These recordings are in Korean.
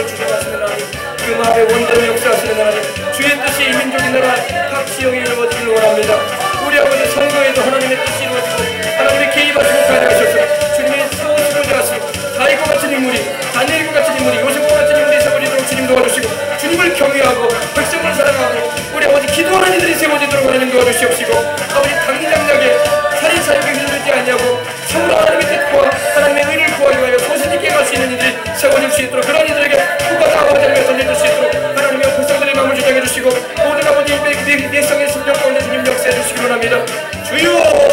역사를 주장하시는 하나님, 그 마음의 원대로 역사하시는 하나님, 주의 뜻이 이 민족의 나라 각 지역에 이루어지기를 원합니다. 우리 아버지 선거에도 하나님의 뜻이 이루어지고 하나님의 개입하시고 가능하셔서 주님의 세우시고자 하시고 다윗과 같은 인물이, 다니엘과 같은 인물이, 요셉과 같은 인물이 세워지도록 주님 도와주시고 주님을 경외하고 백성을 사랑하고 우리 아버지 기도하는 이들이 세워지도록 하나님 도와주시옵시고 아버지 당장하게 살인 사역에 힘들지 않냐고 참으로 하나님의 뜻과 하나님의 의를 구하기 위하여 소신이 깨갈 수 있는 이들이 세워질 수 있도록 그런 이들에게 후가가 아버지를 던져줄 수 있도록 하나님의 백성들의 마음을 주장해 주시고 모든 아버지 백성의 심령 가운데 주님 역사해 주시기 원합니다. 주여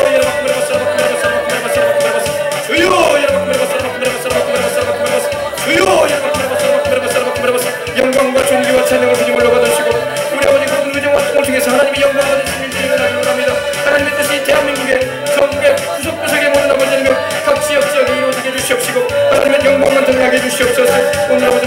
영광과 존귀와 찬양을 주님 올라받으시고 우리 아버지 그 의정과 통중에서 하나님의 영광을 받으시는 일들이 일어나기를 원합니다. 하나님의 뜻이 대한민국의 전국의 구석구석에 모든 아버지는 각 지역에 이루어지게 해주시옵시고 하나님의 영광만 드러나게 해주시옵소서. 오늘 아버지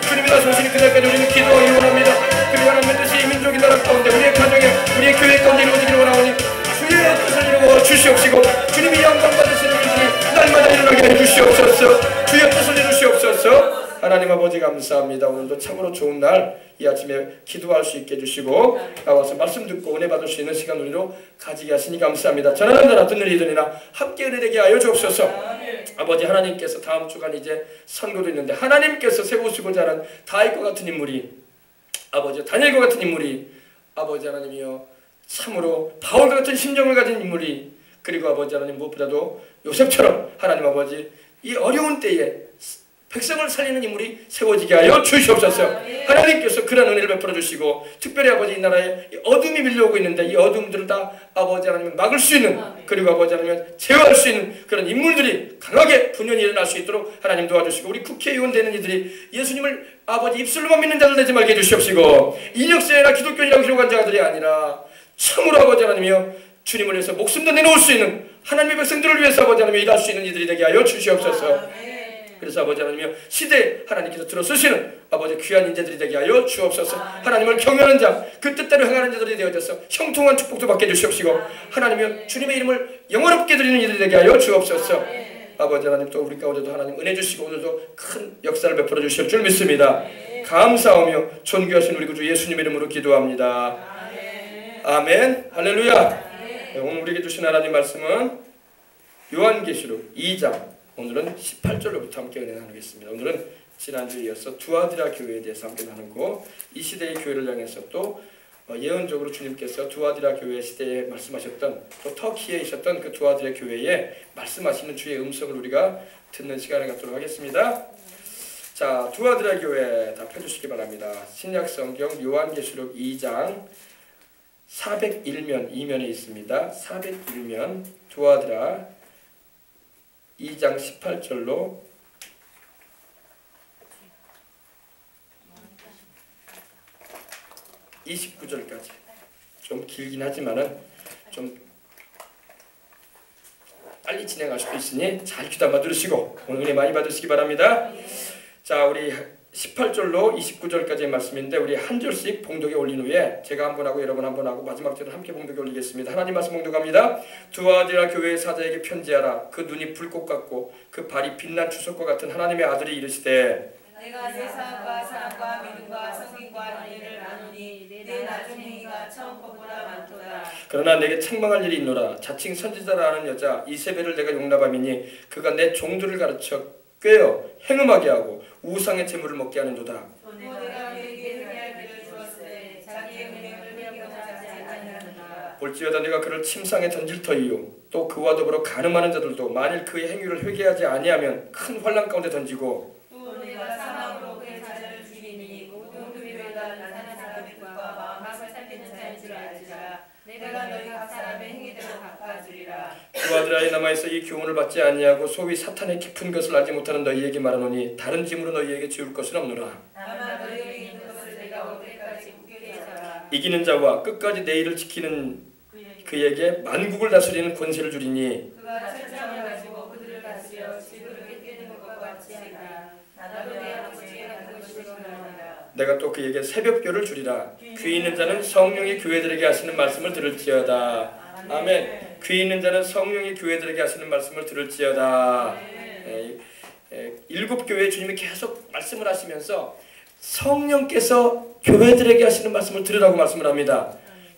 주님이 다시 오시는 그날까지 우리는 기도하기 원합니다. 그리고 하나님의 뜻이 민족의 나라 가운데 우리의 가정에 우리의 교회 가운데 이루어지기를 원하오니 주의 뜻을 이루어 주시옵시고 주님이 영광 받으시는 일들이 날마다 일어나게 해주시옵소서. 주의 뜻을 이루시옵소서. 하나님 아버지 감사합니다. 오늘도 참으로 좋은 날 이 아침에 기도할 수 있게 해주시고 나와서 말씀 듣고 은혜 받을 수 있는 시간 우리로 가지게 하시니 감사합니다. 전하는 자나 듣는 이들이나 함께 은혜되게 하여 주옵소서. 아버지 하나님께서 다음 주간 이제 선거도 있는데 하나님께서 세우시고자 하는 다윗과 같은 인물이 아버지 다니엘과 같은 인물이 아버지 하나님이여 참으로 바울과 같은 심정을 가진 인물이 그리고 아버지 하나님 무엇보다도 요셉처럼 하나님 아버지 이 어려운 때에 백성을 살리는 인물이 세워지게 하여 주시옵소서. 하나님께서 그런 은혜를 베풀어 주시고 특별히 아버지 이 나라에 어둠이 밀려오고 있는데 이 어둠들을 다 아버지 하나님 막을 수 있는 그리고 아버지 하나님 제어할 수 있는 그런 인물들이 강하게 분연히 일어날 수 있도록 하나님 도와주시고 우리 국회의원 되는 이들이 예수님을 아버지 입술로만 믿는 자들 되지 말게 해주시옵시고 이력서에나 기독교인이라고 기록한 자들이 아니라 참으로 아버지 하나님이여 주님을 위해서 목숨도 내놓을 수 있는 하나님의 백성들을 위해서 아버지 하나님 일할 수 있는 이들이 되게 하여 주시옵소서. 그래서 아버지 하나님이여 시대에 하나님께서 들어서시는 아버지 귀한 인재들이 되게 하여 주옵소서. 하나님을 경외하는 자, 그 뜻대로 행하는 자들이 되어져서 형통한 축복도 받게 해주시옵시고 하나님이여 주님의 이름을 영원롭게 드리는 이들이 되게 하여 주옵소서. 아버지 하나님 또 우리 가운데도 하나님 은혜 주시고 오늘도 큰 역사를 베풀어 주실 줄 믿습니다. 감사하며 존귀하신 우리 구주 예수님 이름으로 기도합니다. 아멘. 할렐루야. 오늘 우리에게 주신 하나님 말씀은 요한계시록 2장 오늘은 18절로부터 함께 은혜 나누겠습니다. 오늘은 지난주에 이어서 두아디라 교회에 대해서 함께 나누고 이 시대의 교회를 향해서 또 예언적으로 주님께서 두아디라 교회 시대에 말씀하셨던 또 터키에 있었던 그 두아디라 교회에 말씀하시는 주의 음성을 우리가 듣는 시간을 갖도록 하겠습니다. 자, 두아디라 교회 다 펴주시기 바랍니다. 신약성경 요한계시록 2장 401면 2면에 있습니다. 401면 두아디라 2장 18절로 29절까지 좀 길긴 하지만은 좀 빨리 진행할 수도 있으니 잘 귀담아 들으시고 오늘 은혜 많이 받으시기 바랍니다. 자, 우리 18절로 29절까지의 말씀인데 우리 한 절씩 봉독에 올린 후에 제가 한 번 하고 여러분 한 번 하고 마지막 절은 함께 봉독에 올리겠습니다. 하나님 말씀 봉독합니다. 두아디라 교회의 사자에게 편지하라. 그 눈이 불꽃 같고 그 발이 빛난 주석과 같은 하나님의 아들이 이르시되 내가 내 사랑과 사랑과 믿음과 성인과 은혜를 나누니 내 나중 행위가 처음 것보다 많도다. 그러나 내게 책망할 일이 있노라. 자칭 선지자라 하는 여자 이세벨을 내가 용납함이니 그가 내 종들을 가르쳐 꿰어 행음하게 하고 우상의 재물을 먹게 하는도다. 볼지어다 내가 그를 침상에 던질 터이요 또 그와 더불어 간음하는 자들도 만일 그의 행위를 회개하지 아니하면 큰 환난 가운데 던지고 또 내가 사망으로 그의 자녀를 죽이니 모든 그 죄가 나타난 사람의 뜻과 마음을 살피는 자인 줄 알지라. 내가 너희 각 사람의 행위대로 갚아주리라. 두아디라에 남아있어 이 교훈을 받지 아니하고 소위 사탄의 깊은 것을 알지 못하는 너희에게 말하노니 다른 짐으로 너희에게 지울 것은 없노라. 다만 너희에게 있는 것을 내가 어디까지 굳게 하라. 이기는 자와 끝까지 내 일을 지키는 그에게 만국을 다스리는 권세를 주리니 그가 천장을 가지고 그들을 다스려 지구를 깨뜨리는 것과 같이 하리라. 나도 내 아버지의 같은 것이 그러하리라. 내가 또 그에게 새벽별을 주리라. 귀 있는 자는 성령이 교회들에게 하시는 말씀을 들을지어다. 아멘. 귀 있는 자는 성령이 교회들에게 하시는 말씀을 들을지어다. 7 일곱 교회 주님이 계속 말씀을 하시면서 성령께서 교회들에게 하시는 말씀을 들으라고 말씀을 합니다.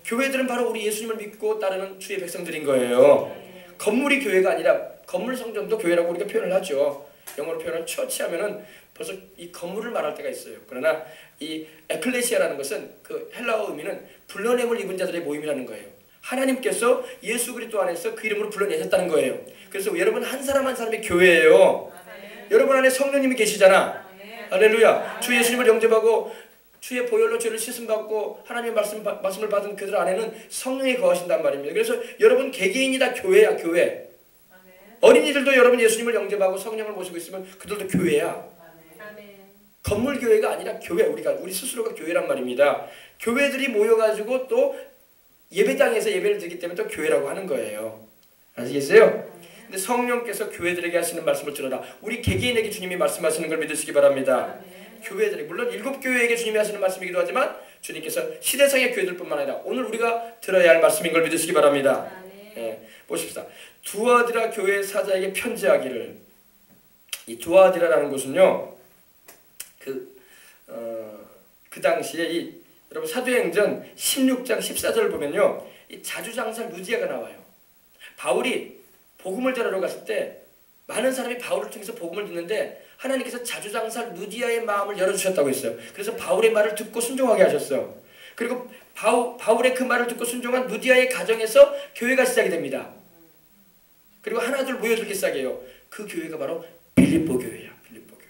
교회들은 바로 우리 예수님을 믿고 따르는 주의 백성들인 거예요. 건물이 교회가 아니라 건물 성전도 교회라고 우리가 표현을 하죠. 영어로 표현은 처치 하면은 벌써 이 건물을 말할 때가 있어요. 그러나 이 에클레시아라는 것은 그 헬라어 의미는 불러냄을 입은 자들의 모임이라는 거예요. 하나님께서 예수 그리스도 안에서 그 이름으로 불러내셨다는 거예요. 그래서 여러분 한 사람 한 사람이 교회예요. 여러분 안에 성령님이 계시잖아. 할렐루야. 주 예수님을 영접하고 주의 보혈로 죄를 씻음받고 하나님의 말씀을 받은 그들 안에는 성령이 거하신단 말입니다. 그래서 여러분 개개인이 다 교회야. 교회. 어린이들도 여러분 예수님을 영접하고 성령을 모시고 있으면 그들도 교회야. 건물 교회가 아니라 교회. 우리 스스로가 교회란 말입니다. 교회들이 모여가지고 또 예배당에서 예배를 드리기 때문에 또 교회라고 하는 거예요. 아시겠어요? 근데 성령께서 교회들에게 하시는 말씀을 들어라. 우리 개개인에게 주님이 말씀하시는 걸 믿으시기 바랍니다. 교회들이 물론 일곱 교회에게 주님이 하시는 말씀이기도 하지만 주님께서 시대상의 교회들뿐만 아니라 오늘 우리가 들어야 할 말씀인 걸 믿으시기 바랍니다. 보십시다. 두아디라 교회 사자에게 편지하기를. 이 두아디라라는 곳은요, 그 당시에 여러분 사도행전 16장 14절을 보면요, 이 자주장사 루디아가 나와요. 바울이 복음을 전하러 갔을 때 많은 사람이 바울을 통해서 복음을 듣는데 하나님께서 자주장사 루디아의 마음을 열어주셨다고 했어요. 그래서 바울의 말을 듣고 순종하게 하셨어요. 그리고 바울의 그 말을 듣고 순종한 루디아의 가정에서 교회가 시작이 됩니다. 그리고 하나둘 모여들기 시작해요. 그 교회가 바로 빌립보 교회예요. 빌립보 교회.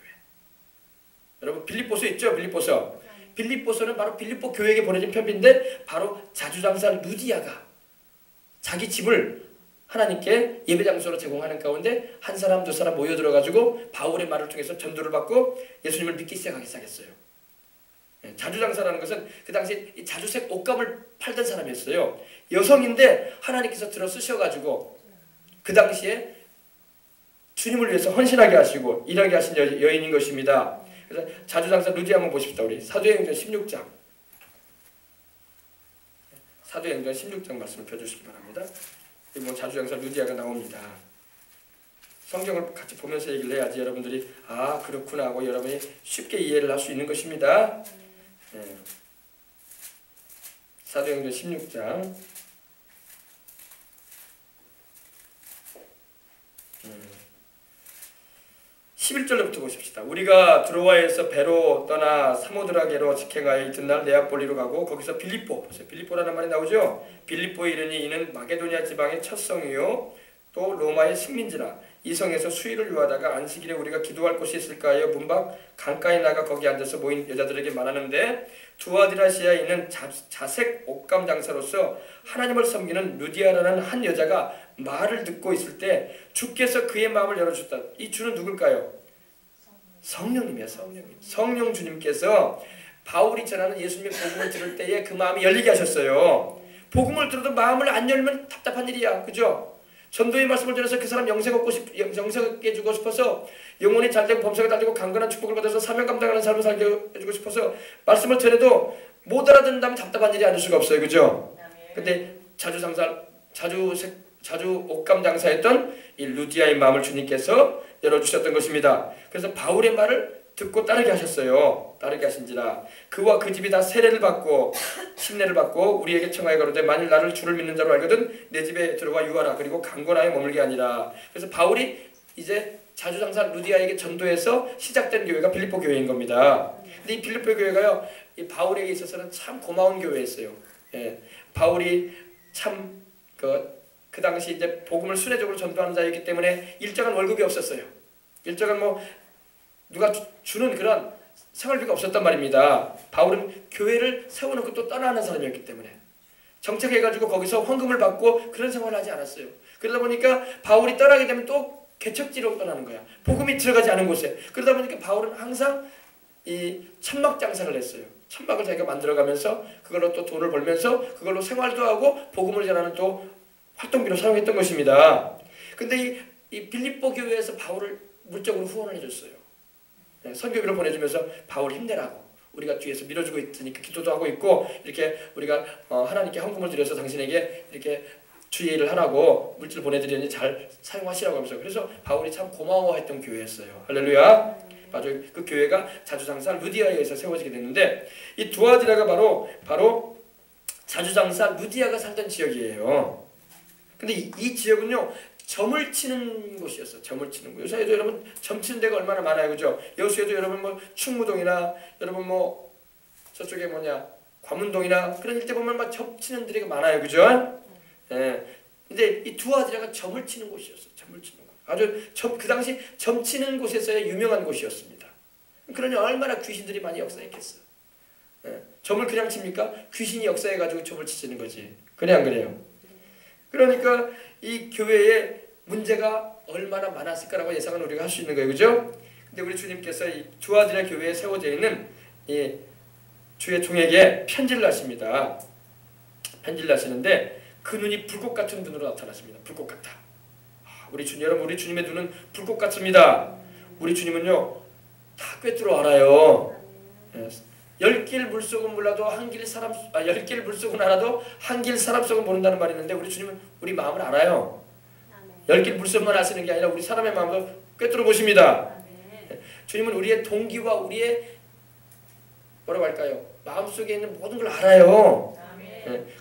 여러분 빌립보서 있죠? 빌립보서. 빌립보서는 바로 빌립보 교회에게 보내진 편지인데 바로 자주장사 루디아가 자기 집을 하나님께 예배장소로 제공하는 가운데 한 사람 두 사람 모여들어가지고 바울의 말을 통해서 전도를 받고 예수님을 믿기 시작하기 시작했어요. 자주장사라는 것은 그 당시 자주색 옷감을 팔던 사람이었어요. 여성인데 하나님께서 들어 쓰셔가지고 그 당시에 주님을 위해서 헌신하게 하시고 일하게 하신 여인인 것입니다. 그래서 자주장사 루디아 한번 보십시다. 우리 사도행전 16장. 사도행전 16장 말씀을 펴주시기 바랍니다. 뭐 자주장사 루디아가 나옵니다. 성경을 같이 보면서 얘기를 해야지 여러분들이 아 그렇구나 하고 여러분이 쉽게 이해를 할 수 있는 것입니다. 사도행전 16장 11절부터 보십시다. 우리가 드로아에서 배로 떠나 사모드라게로 직행하여 이튿날 네아폴리로 가고 거기서 빌립보, 보세요. 빌립보라는 말이 나오죠. 빌립보에 이르니 이는 마게도니아 지방의 첫 성이요 또 로마의 식민지라. 이 성에서 수일을 유하다가 안식일에 우리가 기도할 곳이 있을까 하여 문 밖 강가에 나가 거기 앉아서 모인 여자들에게 말하는데 두아디라시아에 있는 자색 옷감 장사로서 하나님을 섬기는 루디아라는 한 여자가 말을 듣고 있을 때 주께서 그의 마음을 열어주셨다. 이 주는 누굴까요? 성령님이야. 성령 주님께서 바울이 전하는 예수님의 복음을 들을 때에 그 마음이 열리게 하셨어요. 복음을 들어도 마음을 안 열면 답답한 일이야. 그죠? 전도의 말씀을 들어서 그 사람 영생 얻게 주고 싶어서 영혼이 잘되고 범사가 잘되고 강건한 축복을 받아서 사명 감당하는 삶을 살게 해주고 싶어서 말씀을 전해도 못 알아듣는다면 답답한 일이 아닐 수가 없어요. 그죠? 근데 자주 옷감 장사했던 이 루디아의 마음을 주님께서 열어주셨던 것입니다. 그래서 바울의 말을 듣고 따르게 하셨어요. 따르게 하신지라 그와 그 집이 다 세례를 받고 침례를 받고 우리에게 청하여 가로되 만일 나를 주를 믿는 자로 알거든 내 집에 들어와 유하라. 그리고 강건하여 머물게 아니라. 그래서 바울이 이제 자주장사 루디아에게 전도해서 시작된 교회가 빌립보 교회인 겁니다. 근데 이 빌립보 교회가요, 이 바울에게 있어서는 참 고마운 교회였어요. 바울이 참 그 당시 이제 복음을 순회적으로 전도하는 자이기 때문에 일정한 월급이 없었어요. 일정한 누가 주는 그런 생활비가 없었단 말입니다. 바울은 교회를 세워놓고 또 떠나는 사람이었기 때문에 정착해가지고 거기서 헌금을 받고 그런 생활을 하지 않았어요. 그러다 보니까 바울이 떠나게 되면 또 개척지로 떠나는 거야. 복음이 들어가지 않은 곳에. 그러다 보니까 바울은 항상 이 천막 장사를 했어요. 천막을 자기가 만들어가면서 그걸로 또 돈을 벌면서 그걸로 생활도 하고 복음을 전하는 또 활동비로 사용했던 것입니다. 근데 이 빌립보 교회에서 바울을 물적으로 후원을 해줬어요. 선교비를 보내주면서 바울 힘내라고 우리가 뒤에서 밀어주고 있으니까 기도도 하고 있고 이렇게 우리가 하나님께 헌금을 드려서 당신에게 이렇게 주의 일을 하라고 물질 보내드리니 잘 사용하시라고 하면서 그래서 바울이 참 고마워했던 교회였어요. 할렐루야. 바로 그 교회가 자주장사 루디아에서 세워지게 됐는데 이 두아디라가 바로 자주장사 루디아가 살던 지역이에요. 근데 이 지역은요 점을 치는 곳이었어. 점을 치는 곳. 요새에도 여러분 점 치는 데가 얼마나 많아요, 그죠? 여수에도 여러분 뭐 충무동이나 여러분 뭐 저쪽에 관문동이나 그런 일대 보면 막 점 치는 데가 많아요, 그죠? 예. 근데 이 두아디라가 점을 치는 곳이었어. 점을 치는 곳. 아주 그 당시 점 치는 곳에서야 유명한 곳이었습니다. 그러니 얼마나 귀신들이 많이 역사했겠어. 예. 점을 그냥 칩니까? 귀신이 역사해가지고 점을 치시는 거지. 그래 안 그래요? 그러니까 이 교회에 문제가 얼마나 많았을까라고 예상은 우리가 할 수 있는 거예요, 그죠? 근데 우리 주님께서 이 두아디라 교회에 세워져 있는 이 주의 종에게 편지를 하십니다. 편지를 하시는데 그 눈이 불꽃 같은 눈으로 나타났습니다. 불꽃 같다. 우리 주님, 여러분, 우리 주님의 눈은 불꽃 같습니다. 우리 주님은요 다 꿰뚫어 알아요. 10길 물속은 몰라도 열 길 물속은 알아도 한 길 사람 속은 모른다는 말이 있는데 우리 주님은 우리 마음을 알아요. 10길 물속만 아시는 게 아니라 우리 사람의 마음도 꿰뚫어 보십니다. 주님은 우리의 동기와 우리의 뭐라고 할까요? 마음속에 있는 모든 걸 알아요.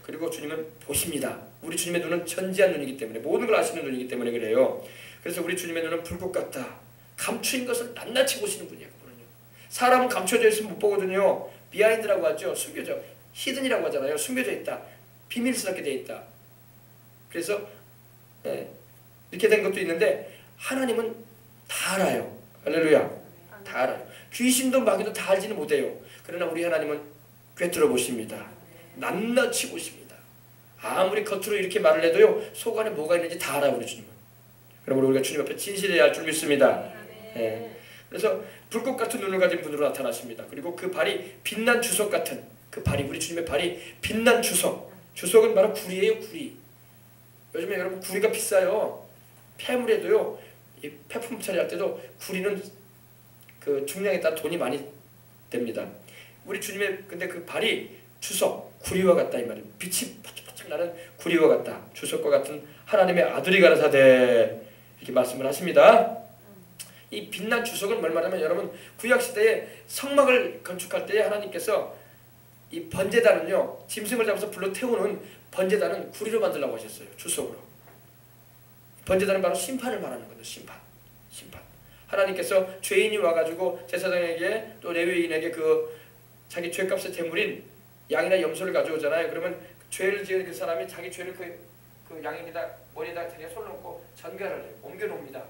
그리고 주님은 보십니다. 우리 주님의 눈은 전지한 눈이기 때문에 모든 걸 아시는 눈이기 때문에 그래요. 그래서 우리 주님의 눈은 불꽃 같다. 감추인 것을 낱낱이 보시는 분이에요. 그분은요. 사람은 감춰져 있으면 못 보거든요. 비하인드라고 하죠. 숨겨져. 히든이라고 하잖아요. 숨겨져 있다. 비밀스럽게 되어 있다. 그래서 이렇게 된 것도 있는데 하나님은 다 알아요. 할렐루야. 다 알아요. 귀신도 마귀도 다 알지는 못해요. 그러나 우리 하나님은 꿰뚫어 보십니다. 낱낱이 보십니다. 아무리 겉으로 이렇게 말을 해도요 속 안에 뭐가 있는지 다 알아요. 우리 주님은. 그러므로 우리가 주님 앞에 진실해야 할 줄 믿습니다. 그래서 불꽃 같은 눈을 가진 분으로 나타나십니다. 그리고 그 발이 빛난 주석 같은 그 발이 우리 주님의 발이 빛난 주석. 주석은 바로 구리예요. 구리. 요즘에 여러분 구리가 비싸요. 폐물에도요 이 폐품 처리할 때도 구리는 그 중량에 따라 돈이 많이 됩니다. 우리 주님의 근데 그 발이 주석 구리와 같다 이 말이에요. 빛이 반짝반짝 나는 구리와 같다. 주석과 같은 하나님의 아들이 가라사대 이렇게 말씀을 하십니다. 이 빛난 주석은 뭘 말하면 여러분 구약 시대에 성막을 건축할 때에 하나님께서 이 번제단은요 짐승을 잡아서 불로 태우는 번제단은 구리로 만들라고 하셨어요. 주석으로. 번제단은 바로 심판을 말하는 거죠. 심판. 하나님께서 죄인이 와가지고 제사장에게 또 레위인에게 그 자기 죄값의 제물인 양이나 염소를 가져오잖아요. 그러면 죄를 지은 그 사람이 자기 죄를 그 양에다 머리에다 자기가 손을 얹고 전가를 해요. 옮겨놓습니다.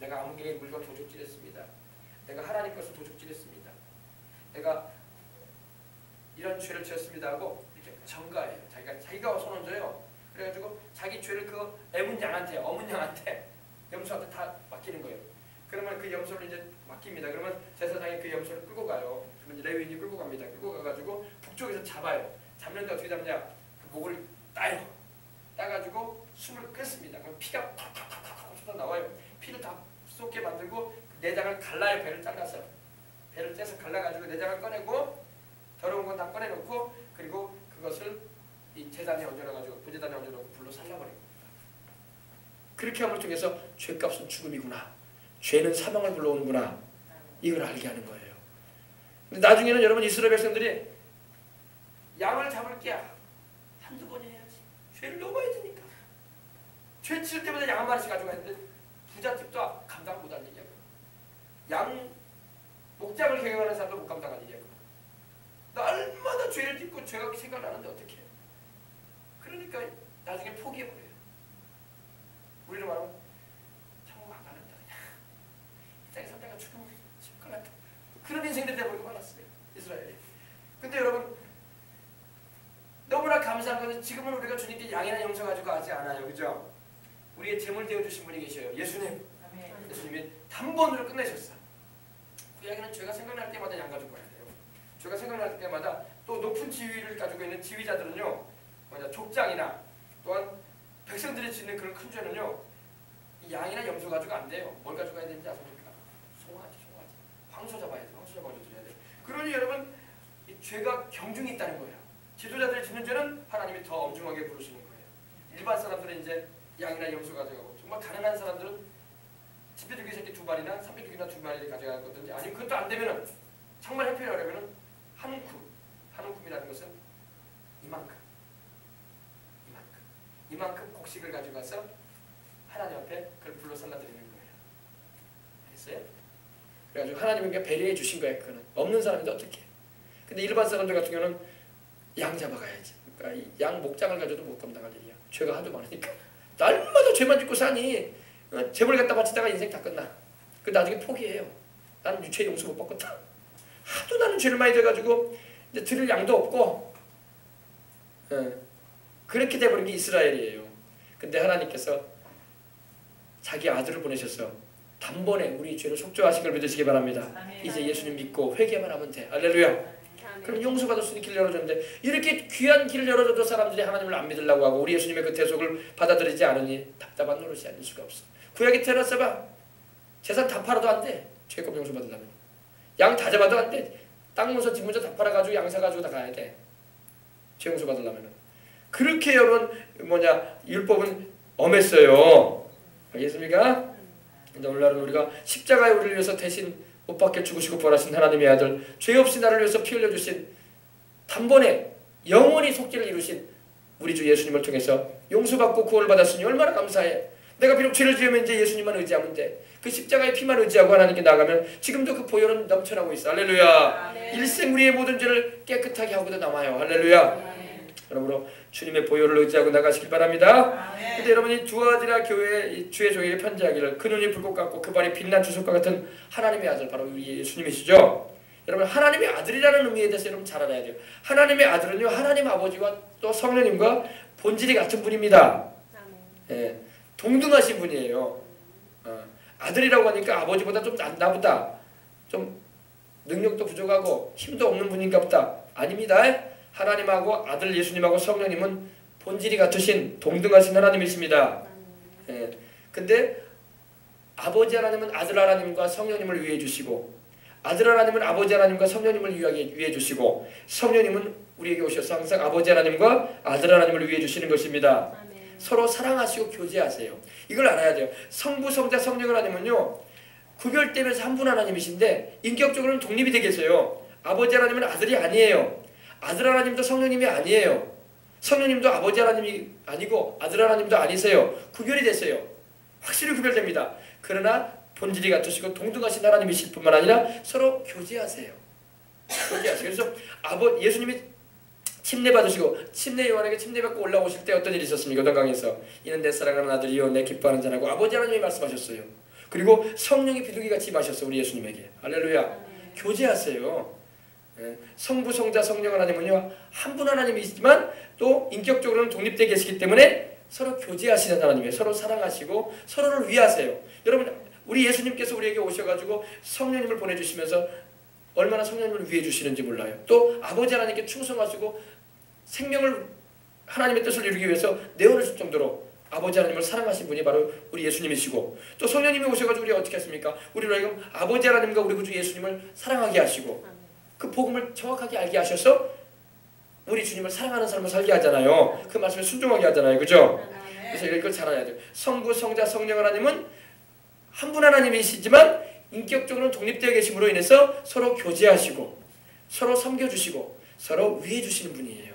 내가 아무개의 물과 도둑질했습니다. 내가 하나님 것을 도둑질했습니다. 내가 이런 죄를 지었습니다 하고 이렇게 전가해요. 자기가 손 얹어요. 그래가지고 자기 죄를 그 어문 양한테 염소한테 다 맡기는 거예요. 그러면 그 염소를 이제 맡깁니다. 그러면 제사장이 그 염소를 끌고 가요. 그러면 레위인이 끌고 갑니다. 끌고 가가지고 북쪽에서 잡아요. 잡는데 어떻게 잡냐? 그 목을 따요. 따가지고 숨을 끊습니다. 그럼 피가 팍팍팍팍 쏟아 나와요. 피를 다 쏟게 만들고 그 내장을 갈라요. 배를 잘라서 배를 떼서 갈라가지고 내장을 꺼내고 더러운 건 다 꺼내놓고 그리고 그것을 이 제단에 얹어놔가지고 부제단에 얹어놓고 불로 살라버립니다. 그렇게 함을 통해서 죄값은 죽음이구나. 죄는 사망을 불러오는구나. 이걸 알게 하는 거예요. 근데 나중에는 여러분 이스라엘 백성들이 양을 잡을 게 한두 번이 해야지. 죄를 넘어야 되니까. 죄 칠 때마다 양 한 마리씩 가져가는데 부잣집도 감당 못한 일이야. 양 목장을 경영하는 사람도 못 감당한 일이야. 날마다 죄를 짓고 죄가 생각나는데 어떻게 해. 그러니까 나중에 포기해버려요. 우리로 말하면 천국 안 가는다 그냥. 이 땅에 살다가 죽으면 죽을 것 같아. 그런 인생들이 되어버리고 말았어요. 이스라엘이. 근데 여러분 너무나 감사한 것은 지금은 우리가 주님께 양이나 염소 가지고 하지 않아요. 그죠? 우리의 제물 되어주신 분이 계셔요. 예수님. 예수님이 단번으로 끝내셨어. 그 이야기는 죄가 생각날 때마다 양 가지고 가야 돼요. 죄가 생각날 때마다 또 높은 지위를 가지고 있는 지휘자들은요. 족장이나 또한 백성들이 짓는 그런 큰 죄는요. 이 양이나 염소 가지고 안 돼요. 뭘 가지고 가야 되는지 아십니까? 송아지. 황소 잡아야 돼. 황소 잡아야 돼. 그러니 여러분 이 죄가 경중이 있다는 거예요. 지도자들이 짓는 죄는 하나님이 더 엄중하게 부르시는 거예요. 일반 사람들은 이제 양이나 염소 가져가고 정말 가난한 사람들은 스피드기 새끼 2마리나 스피드기나 2마리를 가져갈 거든지 아니면 그것도 안 되면은 정말 형편하려면은 한 움큼이라는 것은 이만큼 곡식을 가져가서 하나님 앞에 그걸 불러 살라드리는 거예요. 알겠어요? 그래가지고 하나님은 그냥 배려해 주신 거예요. 그거는 없는 사람인데 어떻게? 근데 일반 사람들 같은 경우는 양 잡아가야지. 그러니까 이 양 목장을 가져도 못 감당할 일이야. 죄가 하도 많으니까 날마다 죄만 짓고 사니 재물 갖다 바치다가 인생 다 끝나. 그 나중에 포기해요. 나는 유체 용서 못 받겠다. 하도 나는 죄를 많이 져가지고 이제 드릴 양도 없고 그렇게 돼버린 게 이스라엘이에요. 근데 하나님께서 자기 아들을 보내셔서 단번에 우리 죄를 속죄하신 걸 믿으시기 바랍니다. 이제 예수님 믿고 회개만 하면 돼. 할렐루야. 그럼 용서받을 수 있는 길을 열어줬는데 이렇게 귀한 길을 열어줘도 사람들이 하나님을 안 믿으려고 하고 우리 예수님의 그 대속을 받아들이지 않으니 답답한 노릇이 아닐 수가 없어. 구약에 태어났어봐. 재산 다 팔아도 안 돼. 죄값 용서받으려면. 양 다 잡아도 안 돼. 땅 문서 집 문서 다 팔아가지고 양 사가지고 다 가야 돼. 죄 용서받으려면. 그렇게 여러분 율법은 엄했어요. 알겠습니까? 근데 오늘날은 우리가 십자가에 우리를 위해서 대신 못 박혀 죽으시고 부활하신 하나님의 아들, 죄 없이 나를 위해서 피 흘려주신 단번에 영원히 속죄를 이루신 우리 주 예수님을 통해서 용서받고 구원을 받았으니 얼마나 감사해. 내가 비록 죄를 지으면 이제 예수님만 의지하면 돼. 그 십자가의 피만 의지하고 하나님께 나가면 지금도 그 보혈은 넘쳐나고 있어. 할렐루야. 일생 우리의 모든 죄를 깨끗하게 하고도 남아요. 할렐루야. 여러분으로 주님의 보혈을 의지하고 나가시길 바랍니다. 근데 여러분이 두아디라 교회 주의 종에게 편지하기를 그 눈이 불꽃 같고 그 발이 빛난 주석과 같은 하나님의 아들 바로 우리 예수님이시죠. 여러분 하나님의 아들이라는 의미에 대해서 여러분 잘 알아야 돼요. 하나님의 아들은요 하나님 아버지와 또 성령님과 본질이 같은 분입니다. 예, 동등하신 분이에요. 아들이라고 하니까 아버지보다 좀 나보다 좀 능력도 부족하고 힘도 없는 분인가 보다. 아닙니다. 하나님하고 아들 예수님하고 성령님은 본질이 같으신 동등하신 하나님이십니다. 예. 근데 아버지 하나님은 아들 하나님과 성령님을 위해 주시고 아들 하나님은 아버지 하나님과 성령님을 위해 주시고 성령님은 우리에게 오셔서 항상 아버지 하나님과 아들 하나님을 위해 주시는 것입니다. 서로 사랑하시고 교제하세요. 이걸 알아야 돼요. 성부, 성자, 성령 하나님은요 구별되면서 한 분 하나님이신데 인격적으로는 독립이 되어 계세요. 아버지 하나님은 아들이 아니에요. 아들 하나님도 성령님이 아니에요. 성령님도 아버지 하나님이 아니고 아들 하나님도 아니세요. 구별이 됐어요. 확실히 구별됩니다. 그러나 본질이 같으시고 동등하신 하나님이실 뿐만 아니라 서로 교제하세요. 교제하세요. 그래서 예수님이 침례 받으시고 침례 요한에게 침례 받고 올라오실 때 어떤 일이 있었습니까? 요단강에서 이는 내 사랑하는 아들이요 내 기뻐하는 자라고 아버지 하나님이 말씀하셨어요. 그리고 성령이 비둘기같이 임하셨어요. 우리 예수님에게. 할렐루야. 교제하세요. 성부, 성자, 성령 하나님은요 한 분 하나님이시지만 또 인격적으로는 독립되어 계시기 때문에 서로 교제하시는 하나님이에요. 서로 사랑하시고 서로를 위하세요. 여러분 우리 예수님께서 우리에게 오셔가지고 성령님을 보내주시면서 얼마나 성령님을 위해 주시는지 몰라요. 또 아버지 하나님께 충성하시고 생명을 하나님의 뜻을 이루기 위해서 내어놓으실 정도로 아버지 하나님을 사랑하신 분이 바로 우리 예수님이시고 또 성령님이 오셔가지고 우리가 어떻게 하십니까? 우리로 하여금 아버지 하나님과 우리 구주 예수님을 사랑하게 하시고 그 복음을 정확하게 알게 하셔서 우리 주님을 사랑하는 삶을 살게 하잖아요. 그 말씀에 순종하게 하잖아요. 그죠? 그래서 이걸 잘 알아야 돼요. 성부, 성자, 성령 하나님은 한 분 하나님이시지만 인격적으로는 독립되어 계심으로 인해서 서로 교제하시고 서로 섬겨주시고 서로 위해 주시는 분이에요.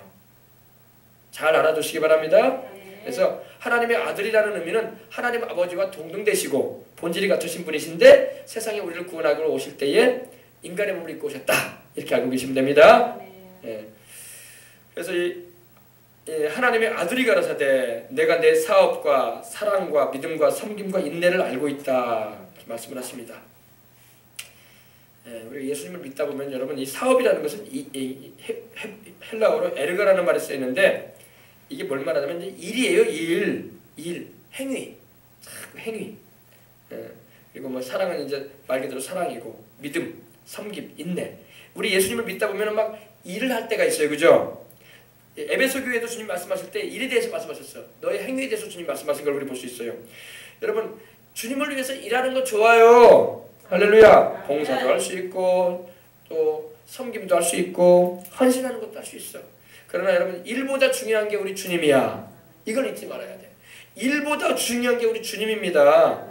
잘 알아두시기 바랍니다. 그래서 하나님의 아들이라는 의미는 하나님 아버지와 동등되시고 본질이 같으신 분이신데 세상에 우리를 구원하러 오실 때에 인간의 몸을 입고 오셨다. 이렇게 알고 계시면 됩니다. 예. 그래서 하나님의 아들이 가라사대 내가 내 사업과 사랑과 믿음과 섬김과 인내를 알고 있다. 이렇게 말씀을 하십니다. 예, 우리 예수님을 믿다 보면 여러분 이 사업이라는 것은 헬라어로 에르가라는 말이 쓰여 있는데 이게 뭘 말하냐면 일이에요. 일, 행위, 행위. 예, 그리고 뭐 사랑은 이제 말 그대로 사랑이고 믿음, 섬김, 인내. 우리 예수님을 믿다 보면은 막 일을 할 때가 있어요. 그죠? 에베소 교회도 주님 말씀하실 때 일에 대해서 말씀하셨어요. 너의 행위에 대해서 주님 말씀하신 걸 우리 볼 수 있어요. 여러분 주님을 위해서 일하는 거 좋아요. 할렐루야. 봉사도 할 수 있고 또 섬김도 할 수 있고 헌신하는 것도 할 수 있어. 그러나 여러분 일보다 중요한 게 우리 주님이야. 이걸 잊지 말아야 돼. 일보다 중요한 게 우리 주님입니다.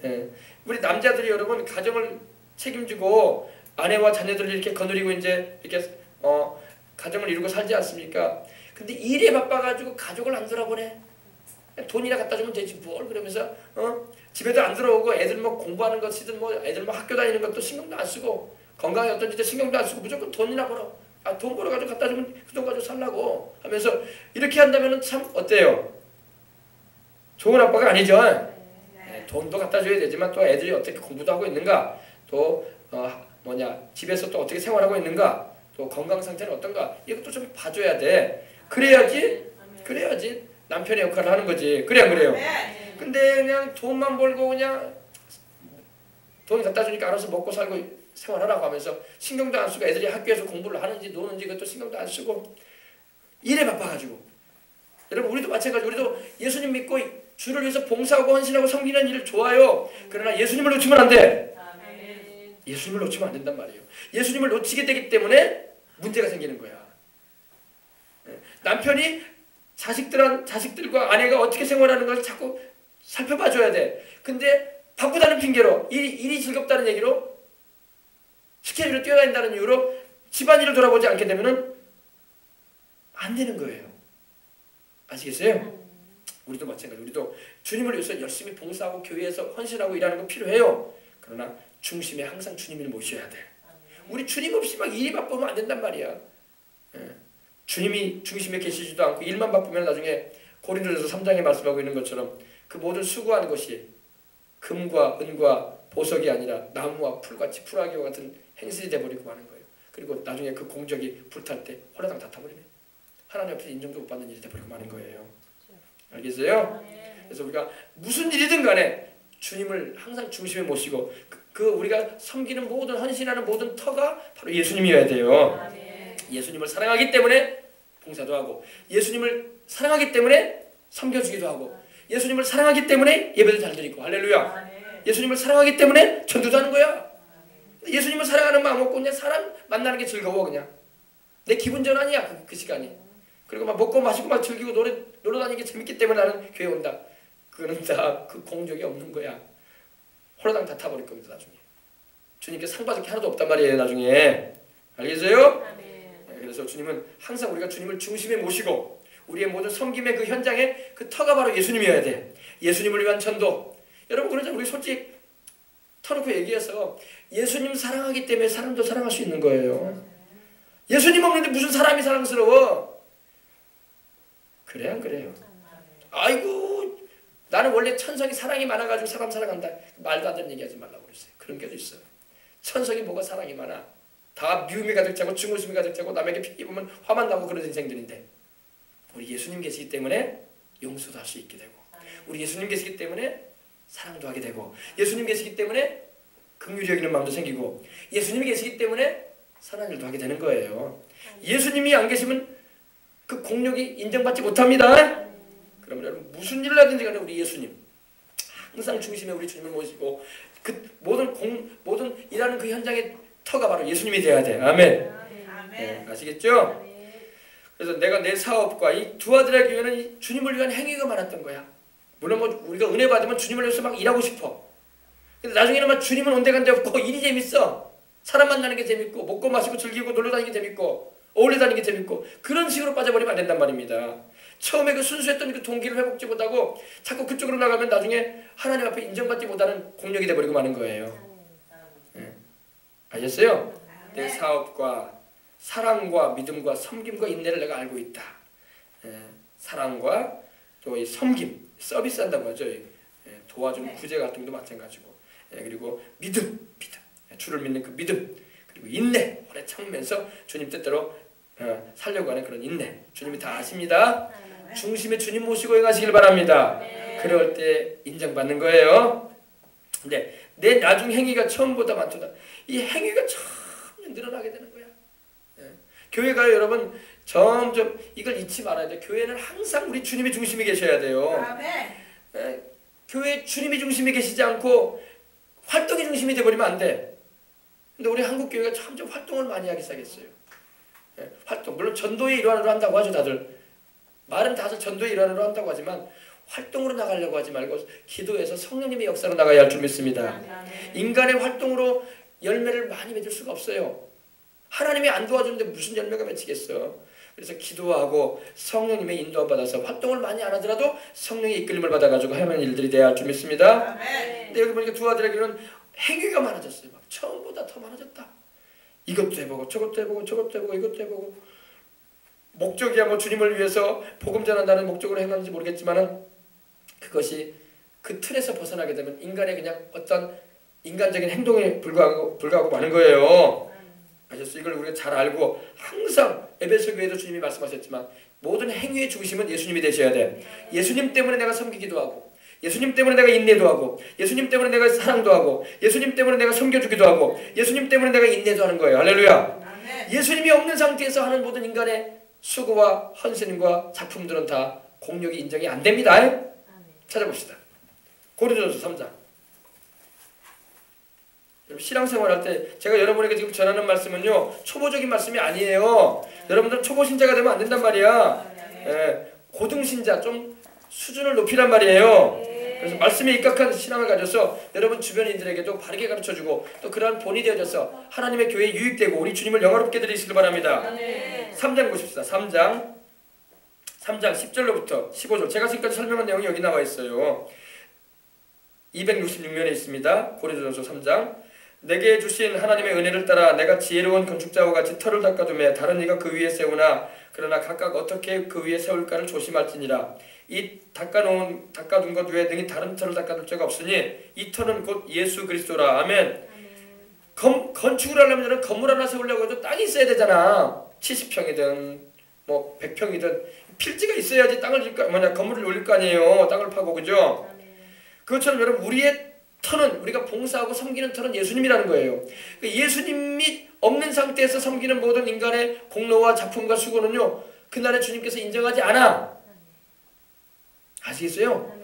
예. 우리 남자들이 여러분 가정을 책임지고 아내와 자녀들을 이렇게 거느리고 이제 이렇게 가정을 이루고 살지 않습니까? 근데 일에 바빠가지고 가족을 안 돌아보네. 돈이나 갖다 주면 되지 뭘 그러면서 집에도 안 들어오고 애들 뭐 공부하는 것이든 뭐 애들 뭐 학교 다니는 것도 신경도 안 쓰고 건강이 어떤지 신경도 안 쓰고 무조건 돈이나 벌어. 돈 벌어가지고 갖다 주면 그 돈 가지고 살라고 하면서 이렇게 한다면 참 어때요? 좋은 아빠가 아니죠. 돈도 갖다 줘야 되지만 또 애들이 어떻게 공부도 하고 있는가, 또 집에서 또 어떻게 생활하고 있는가, 또 건강 상태는 어떤가, 이것도 좀 봐줘야 돼. 그래야지 남편의 역할을 하는 거지. 그래 안 그래요? 근데 그냥 돈만 벌고 그냥 돈 갖다 주니까 알아서 먹고 살고 생활하라고 하면서 신경도 안 쓰고 애들이 학교에서 공부를 하는지 노는지 그것도 신경도 안 쓰고 일에 바빠가지고. 여러분 우리도 마찬가지. 우리도 예수님 믿고 주를 위해서 봉사하고 헌신하고 섬기는 일을 좋아요. 그러나 예수님을 놓치면 안 돼. 예수님을 놓치면 안 된단 말이에요. 예수님을 놓치게 되기 때문에 문제가 생기는 거야. 남편이 자식들과 아내가 어떻게 생활하는 걸 자꾸 살펴봐 줘야 돼. 근데 바쁘다는 핑계로 일이 즐겁다는 얘기로 스케줄을 뛰어다닌다는 이유로 집안일을 돌아보지 않게 되면은 안 되는 거예요. 아시겠어요? 우리도 마찬가지. 우리도 주님을 위해서 열심히 봉사하고 교회에서 헌신하고 일하는 거 필요해요. 그러나 중심에 항상 주님을 모셔야 돼. 우리 주님 없이 막 일이 바쁘면 안 된단 말이야. 주님이 중심에 계시지도 않고 일만 바쁘면 나중에 고린도전서 3장에 말씀하고 있는 것처럼 그 모든 수고하는 것이 금과 은과 보석이 아니라 나무와 풀같이 풀하기와 같은 행실이 돼버리고 마는 거예요. 그리고 나중에 그 공적이 불탈 때 홀라당 다 타버리네. 하나님 앞에서 인정도 못 받는 일이 돼버리고 마는 거예요. 알겠어요? 그래서 우리가 무슨 일이든 간에 주님을 항상 중심에 모시고 그 우리가 섬기는 모든 헌신하는 모든 터가 바로 예수님이어야 돼요. 예수님을 사랑하기 때문에 봉사도 하고, 예수님을 사랑하기 때문에 섬겨주기도 하고, 예수님을 사랑하기 때문에 예배도 잘 드리고. 할렐루야. 예수님을 사랑하기 때문에 전도도 하는 거야. 예수님을 사랑하는 마음 없고 그냥 사람 만나는 게 즐거워. 그냥 내 기분 전환이야 그 시간이. 그리고 막 먹고 마시고 막 즐기고 놀러 다니는 게 재밌기 때문에 나는 교회 온다. 그거는 다 그 공적이 없는 거야. 홀라당 다 타버릴 겁니다 나중에. 주님께 상 받을 게 하나도 없단 말이에요 나중에. 알겠어요? 그래서 주님은 항상 우리가 주님을 중심에 모시고 우리의 모든 섬김의 그 현장에 그 터가 바로 예수님이어야 돼. 예수님을 위한 전도. 여러분 그러자 우리 솔직히 터놓고 얘기해서 예수님 사랑하기 때문에 사람도 사랑할 수 있는 거예요. 예수님 없는데 무슨 사람이 사랑스러워? 그래 안 그래요? 아이고 나는 원래 천성이 사랑이 많아가지고 사람 사랑한다. 말도 안 되는 얘기하지 말라고 그랬어요. 그런 게도 있어요. 천성이 뭐가 사랑이 많아? 다 미움이 가득 차고 증오심이 가득 차고 남에게 피해 보면 화만 나고 그런 인생들인데, 우리 예수님 계시기 때문에 용서도 할 수 있게 되고, 우리 예수님 계시기 때문에 사랑도 하게 되고, 예수님 계시기 때문에 긍휼히 여기는 마음도 생기고, 예수님이 계시기 때문에 선한 일도 하게 되는 거예요. 예수님이 안 계시면 그 공력이 인정받지 못합니다. 그러면 여러분 무슨 일을 하든지 간에 우리 예수님 항상 중심에 우리 주님을 모시고 그 모든 일하는 그 현장의 터가 바로 예수님이 돼야 돼. 아멘. 네, 아시겠죠? 그래서 내가 내 사업과 이 두 아들의 교회는 주님을 위한 행위가 많았던 거야. 물론 뭐 우리가 은혜 받으면 주님을 위해서 막 일하고 싶어. 근데 나중에는 막 주님은 온데간데 없고 일이 재밌어. 사람 만나는 게 재밌고 먹고 마시고 즐기고 놀러 다니는 게 재밌고 어울려 다니는 게 재밌고 그런 식으로 빠져버리면 안 된단 말입니다. 처음에 그 순수했던 그 동기를 회복지 못하고 자꾸 그쪽으로 나가면 나중에 하나님 앞에 인정받지 못하는 공력이 돼버리고 마는 거예요. 아셨어요? 내 사업과 사랑과 믿음과 섬김과 인내를 내가 알고 있다. 사랑과 또 이 섬김, 서비스한다고 하죠. 도와주는 구제 활동도 마찬가지고, 그리고 믿음, 주를 믿는 그 믿음, 그리고 인내, 오래 참으면서 주님 뜻대로 살려고 하는 그런 인내. 주님이 다 아십니다. 중심에 주님 모시고 행하시길 바랍니다. 그럴 때 인정받는 거예요. 근데 내 나중 행위가 처음보다 많도다. 이 행위가 점점 늘어나게 되는 거야. 교회가 여러분 점점 이걸 잊지 말아야 돼. 교회는 항상 우리 주님이 중심에 계셔야 돼요. 교회 주님이 중심에 계시지 않고 활동이 중심이 돼버리면 안 돼. 근데 우리 한국 교회가 점점 활동을 많이 하기 시작했어요. 활동 물론 전도의 일환으로 한다고 하죠. 다들 말은 다들 전도의 일환으로 한다고 하지만 활동으로 나가려고 하지 말고 기도해서 성령님의 역사로 나가야 할 줄 믿습니다. 인간의 활동으로 열매를 많이 맺을 수가 없어요. 하나님이 안 도와주는데 무슨 열매가 맺히겠어. 그래서 기도하고 성령님의 인도함 받아서 활동을 많이 안 하더라도 성령의 이끌림을 받아가지고 하는 일들이 돼야 할 줄 믿습니다. 근데 여기 보니까 두 아들에게는 행위가 많아졌어요. 막 처음보다 더 많아졌다. 이것도 해보고 저것도 해보고 저것도 해보고 이것도 해보고. 목적이야 뭐 주님을 위해서 복음 전한다는 목적으로 행하는지 모르겠지만은 그것이 그 틀에서 벗어나게 되면 인간의 그냥 어떤 인간적인 행동에 불과하고 마는 거예요. 아셨어요? 이걸 우리가 잘 알고 항상 에베소 교회도 주님이 말씀하셨지만 모든 행위의 중심은 예수님이 되셔야 돼. 예수님 때문에 내가 섬기기도 하고, 예수님 때문에 내가 인내도 하고, 예수님 때문에 내가 사랑도 하고, 예수님 때문에 내가 섬겨주기도 하고, 예수님 때문에 내가 인내도 하는 거예요. 할렐루야. 예수님이 없는 상태에서 하는 모든 인간의 수고와 헌신과 작품들은 다 공력이 인정이 안 됩니다. 찾아봅시다. 고린도전서 3장. 신앙생활 할 때 제가 여러분에게 지금 전하는 말씀은요 초보적인 말씀이 아니에요. 여러분들 초보신자가 되면 안 된단 말이야. 고등신자 좀 수준을 높이란 말이에요. 그래서 말씀에 입각한 신앙을 가져서 여러분 주변인들에게도 바르게 가르쳐주고 또 그러한 본이 되어져서 하나님의 교회에 유익되고 우리 주님을 영화롭게 드리시길 바랍니다. 3장 보십시다. 3장 10절로부터 15절. 제가 지금까지 설명한 내용이 여기 나와 있어요. 266면에 있습니다. 고린도전서 3장. 내게 주신 하나님의 은혜를 따라 내가 지혜로운 건축자와 같이 터를 닦아두매 다른 이가 그 위에 세우나 그러나 각각 어떻게 그 위에 세울까를 조심할지니라. 이 닦아둔 것 외에 능히 다른 터를 닦아둘 자가 없으니 이 터는 곧 예수 그리스도라. 아멘. 건축을 하려면 건물 하나 세우려고 해도 땅이 있어야 되잖아. 70평이든 뭐 100평이든 필지가 있어야지 건물을 올릴 거 아니에요. 땅을 파고, 그죠? 그것처럼 여러분 우리의 터는, 우리가 봉사하고 섬기는 터는 예수님이라는 거예요. 예수님이 없는 상태에서 섬기는 모든 인간의 공로와 작품과 수고는요 그날에 주님께서 인정하지 않아. 아시겠어요?